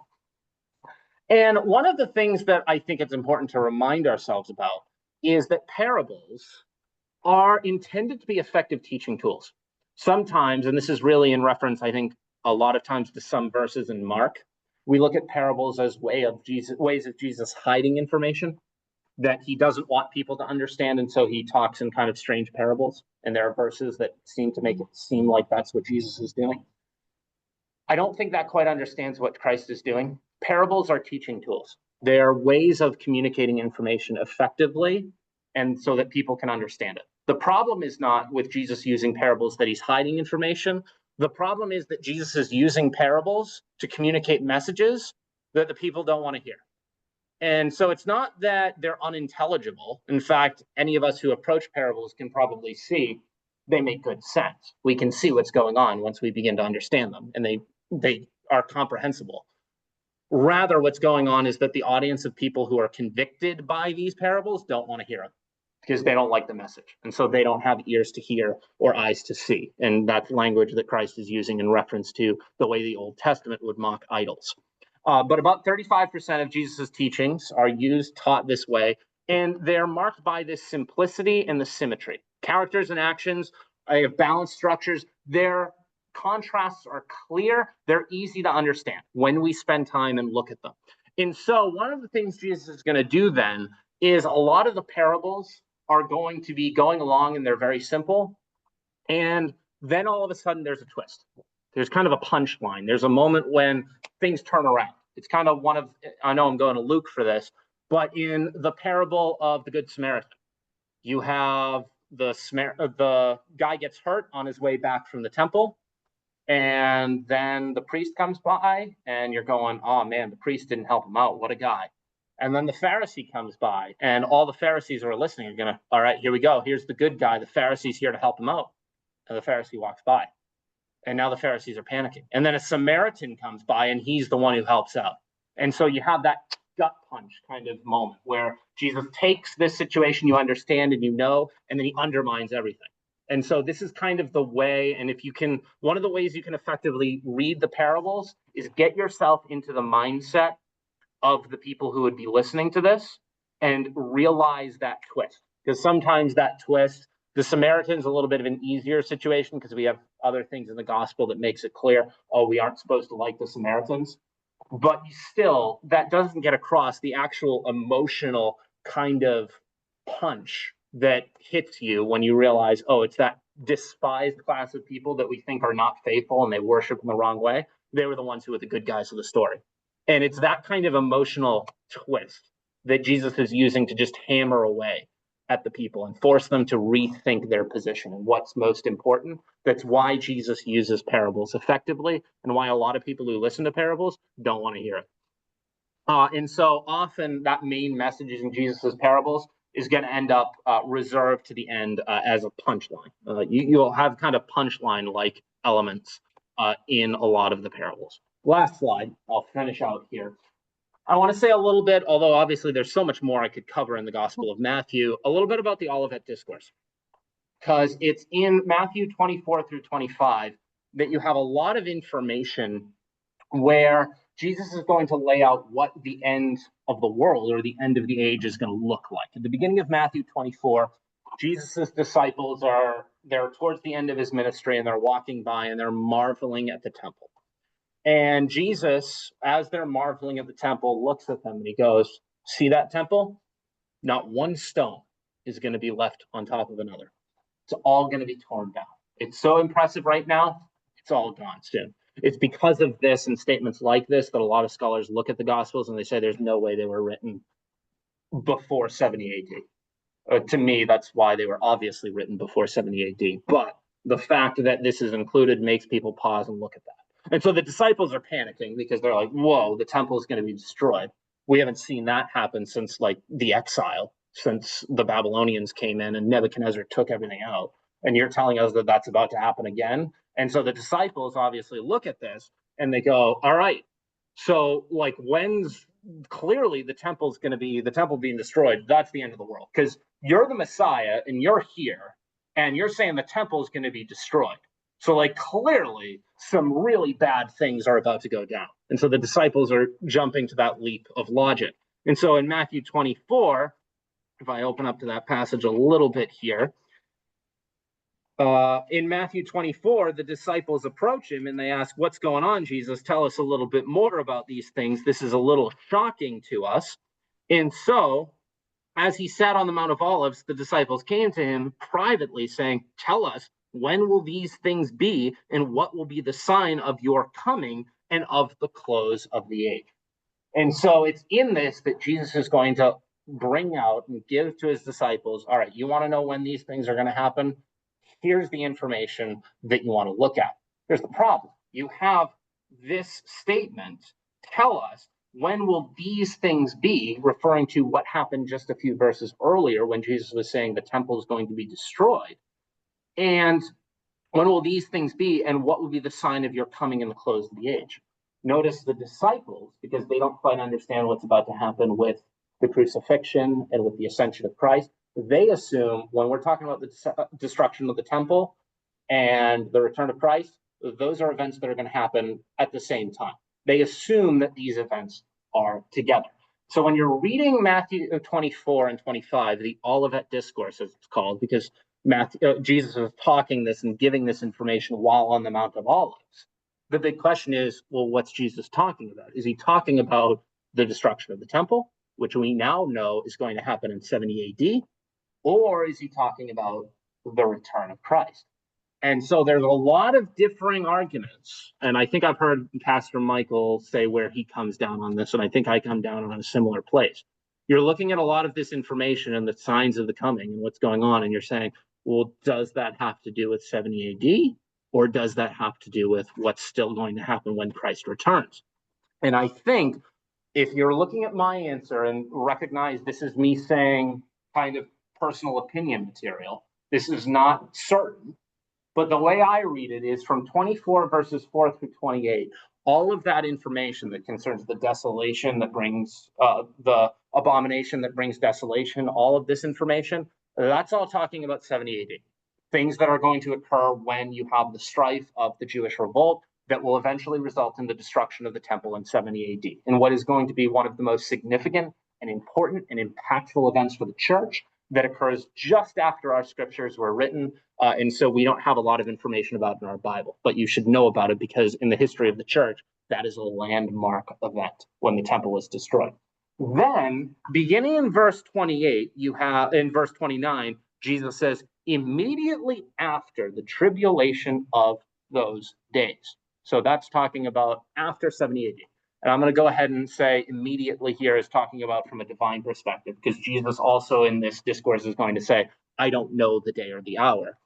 A: And one of the things that I think it's important to remind ourselves about is that parables are intended to be effective teaching tools. Sometimes, and this is really in reference, I think, a lot of times to some verses in Mark, we look at parables as ways of Jesus hiding information that he doesn't want people to understand, and so he talks in kind of strange parables. And there are verses that seem to make it seem like that's what Jesus is doing. I don't think that quite understands what Christ is doing. Parables are teaching tools. They are ways of communicating information effectively and so that people can understand it. The problem is not with Jesus using parables that he's hiding information. The problem is that Jesus is using parables to communicate messages that the people don't want to hear. And so it's not that they're unintelligible. In fact, any of us who approach parables can probably see they make good sense. We can see what's going on once we begin to understand them, and they are comprehensible. Rather, what's going on is that the audience of people who are convicted by these parables don't want to hear them because they don't like the message. And so they don't have ears to hear or eyes to see. And that's language that Christ is using in reference to the way the Old Testament would mock idols. But about 35% of Jesus's teachings are taught this way, and they're marked by this simplicity and the symmetry. Characters and actions have balanced structures. Their contrasts are clear. They're easy to understand when we spend time and look at them. And so one of the things Jesus is going to do then is a lot of the parables are going to be going along and they're very simple. And then all of a sudden there's a twist. There's kind of a punchline. There's a moment when things turn around. It's kind of I know I'm going to Luke for this, but in the parable of the Good Samaritan, you have the guy gets hurt on his way back from the temple, and then the priest comes by, and you're going, oh man, the priest didn't help him out. What a guy. And then the Pharisee comes by, and all the Pharisees are listening. You're going to, all right, here we go. Here's the good guy. The Pharisee's here to help him out. And the Pharisee walks by. And now the Pharisees are panicking. And then a Samaritan comes by and he's the one who helps out. And so you have that gut punch kind of moment where Jesus takes this situation you understand and you know, and then he undermines everything. And so this is kind of the way, and if you can, one of the ways you can effectively read the parables is get yourself into the mindset of the people who would be listening to this and realize that twist. Because sometimes that twist, the Samaritan's a little bit of an easier situation because we have other things in the gospel that makes it clear, oh, we aren't supposed to like the Samaritans. But still, that doesn't get across the actual emotional kind of punch that hits you when you realize, oh, it's that despised class of people that we think are not faithful and they worship in the wrong way. They were the ones who were the good guys of the story. And it's that kind of emotional twist that Jesus is using to just hammer away at the people and force them to rethink their position and what's most important. That's why Jesus uses parables effectively and why a lot of people who listen to parables don't want to hear it. And so often that main message in Jesus's parables is going to end up reserved to the end as a punchline. You'll have kind of punchline-like elements in a lot of the parables. Last slide, I'll finish out here. I want to say a little bit, although obviously there's so much more I could cover in the Gospel of Matthew, a little bit about the Olivet Discourse. Because it's in Matthew 24 through 25 that you have a lot of information where Jesus is going to lay out what the end of the world or the end of the age is going to look like. At the beginning of Matthew 24, Jesus's disciples they're towards the end of his ministry and they're walking by and they're marveling at the temple. And Jesus, as they're marveling at the temple, looks at them and he goes, see that temple? Not one stone is going to be left on top of another. It's all going to be torn down. It's so impressive right now. It's all gone soon. It's because of this and statements like this that a lot of scholars look at the Gospels and they say there's no way they were written before 70 AD. To me, that's why they were obviously written before 70 AD. But the fact that this is included makes people pause and look at that. And so the disciples are panicking because they're like, whoa, the temple is going to be destroyed. We haven't seen that happen since like the exile, since the Babylonians came in and Nebuchadnezzar took everything out. And you're telling us that that's about to happen again. And so the disciples obviously look at this and they go, all right, so like when's clearly the temple being destroyed, that's the end of the world. Because you're the Messiah and you're here and you're saying the temple is going to be destroyed. So like clearly some really bad things are about to go down. And so the disciples are jumping to that leap of logic. And so in Matthew 24, if I open up to that passage a little bit here, in Matthew 24, the disciples approach him and they ask, what's going on, Jesus? Tell us a little bit more about these things. This is a little shocking to us. And so as he sat on the Mount of Olives, the disciples came to him privately saying, tell us, when will these things be, and what will be the sign of your coming and of the close of the age? And so it's in this that Jesus is going to bring out and give to his disciples, all right, you want to know when these things are going to happen? Here's the information that you want to look at. Here's the problem. You have this statement, tell us, when will these things be, referring to what happened just a few verses earlier when Jesus was saying the temple is going to be destroyed. And when will these things be, and what will be the sign of your coming and the close of the age? Notice the disciples, because they don't quite understand what's about to happen with the crucifixion and with the ascension of Christ, they assume when we're talking about the destruction of the temple and the return of Christ, those are events that are going to happen at the same time. They assume that these events are together. So when you're reading Matthew 24 and 25, the Olivet Discourse, as it's called, because Jesus is talking this and giving this information while on the Mount of Olives, the big question is, well, what's Jesus talking about? Is he talking about the destruction of the temple, which we now know is going to happen in 70 AD, or is he talking about the return of Christ? And so there's a lot of differing arguments. And I think I've heard Pastor Michael say where he comes down on this, and I think I come down on a similar place. You're looking at a lot of this information and the signs of the coming and what's going on, and you're saying, well, does that have to do with 70 AD? Or does that have to do with what's still going to happen when Christ returns? And I think if you're looking at my answer and recognize this is me saying kind of personal opinion material, this is not certain, But the way I read it is from 24 verses 4 through 28, all of that information that concerns the desolation that brings the abomination that brings desolation, all of this information, that's all talking about 70 AD. Things that are going to occur when you have the strife of the Jewish revolt that will eventually result in the destruction of the temple in 70 AD, and what is going to be one of the most significant and important and impactful events for the church that occurs just after our scriptures were written. And so we don't have a lot of information about it in our Bible, but you should know about it because in the history of the church, that is a landmark event when the temple was destroyed. Then, beginning in verse 28, in verse 29, Jesus says, immediately after the tribulation of those days. So that's talking about after 70 AD. And I'm going to go ahead and say immediately here is talking about from a divine perspective, because Jesus also in this discourse is going to say, I don't know the day or the hour.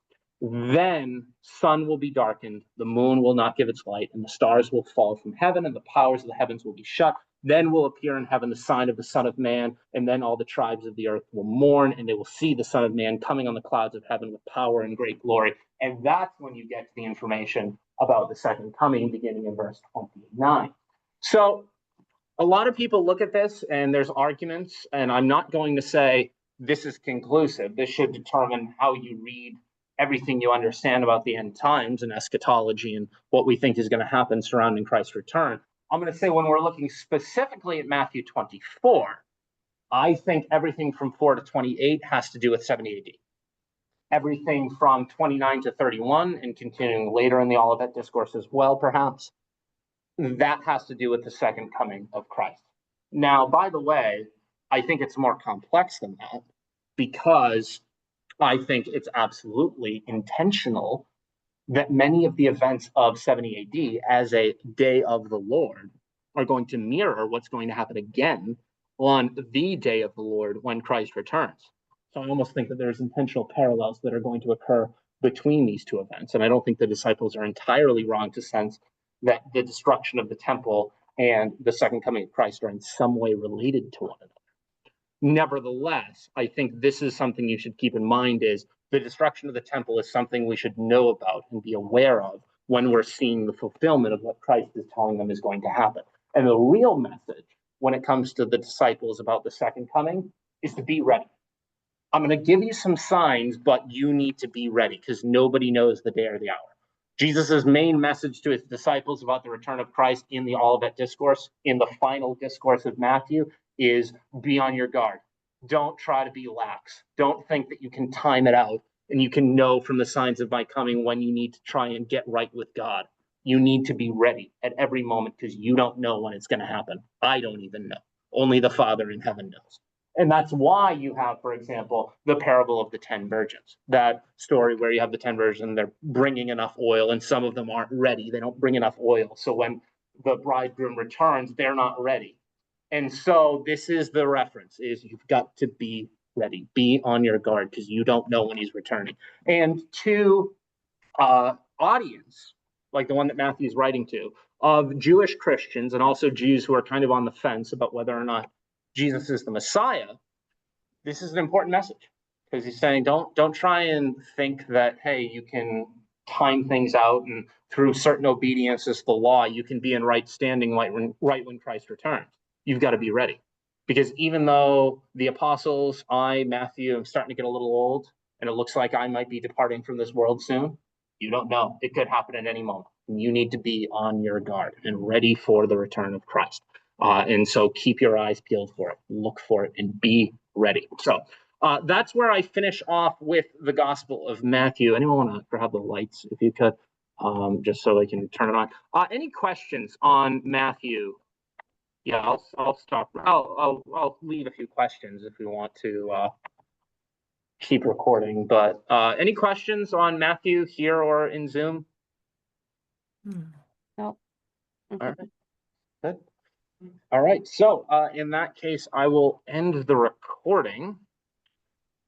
A: Then sun will be darkened, the moon will not give its light, and the stars will fall from heaven, and the powers of the heavens will be shut. Then will appear in heaven the sign of the Son of Man, and then all the tribes of the earth will mourn, and they will see the Son of Man coming on the clouds of heaven with power and great glory. And that's when you get to the information about the second coming, beginning in verse 29. So a lot of people look at this and there's arguments, and I'm not going to say this is conclusive. This should determine how you read everything you understand about the end times and eschatology and what we think is going to happen surrounding Christ's return. I'm going to say when we're looking specifically at Matthew 24, I think everything from 4 to 28 has to do with 70 AD. Everything from 29 to 31 and continuing later in the Olivet Discourse as well, perhaps, that has to do with the second coming of Christ. Now, by the way, I think it's more complex than that because I think it's absolutely intentional that many of the events of 70 AD as a day of the Lord are going to mirror what's going to happen again on the day of the Lord when Christ returns. So I almost think that there's intentional parallels that are going to occur between these two events. And I don't think the disciples are entirely wrong to sense that the destruction of the temple and the second coming of Christ are in some way related to one another. Nevertheless, I think this is something you should keep in mind is the destruction of the temple is something we should know about and be aware of when we're seeing the fulfillment of what Christ is telling them is going to happen. And the real message when it comes to the disciples about the second coming is to be ready. I'm going to give you some signs, but you need to be ready because nobody knows the day or the hour. Jesus' main message to his disciples about the return of Christ in the Olivet Discourse, in the final discourse of Matthew, is be on your guard. Don't try to be lax. Don't think that you can time it out and you can know from the signs of my coming when you need to try and get right with God. You need to be ready at every moment because you don't know when it's going to happen. I don't even know. Only the Father in heaven knows. And that's why you have, for example, the parable of the 10 virgins, that story where you have the 10 virgins, they're bringing enough oil and some of them aren't ready. They don't bring enough oil. So when the bridegroom returns, they're not ready. And so this is the reference is you've got to be ready, be on your guard because you don't know when he's returning. And to audience, like the one that Matthew's writing to, of Jewish Christians and also Jews who are kind of on the fence about whether or not Jesus is the Messiah, this is an important message because he's saying don't try and think that, hey, you can time things out and through certain obediences to the law, you can be in right standing right when Christ returns. You've got to be ready because even though the apostles, Matthew, I'm starting to get a little old and it looks like I might be departing from this world soon, you don't know. It could happen at any moment. And you need to be on your guard and ready for the return of Christ. And so keep your eyes peeled for it, look for it, and be ready. So that's where I finish off with the Gospel of Matthew. Anyone want to grab the lights, if you could, just so I can turn it on? Any questions on Matthew? Yeah, I'll stop. I'll leave a few questions if we want to keep recording. But any questions on Matthew here or in Zoom?
D: No.
A: All right. Good. All right. So in that case, I will end the recording.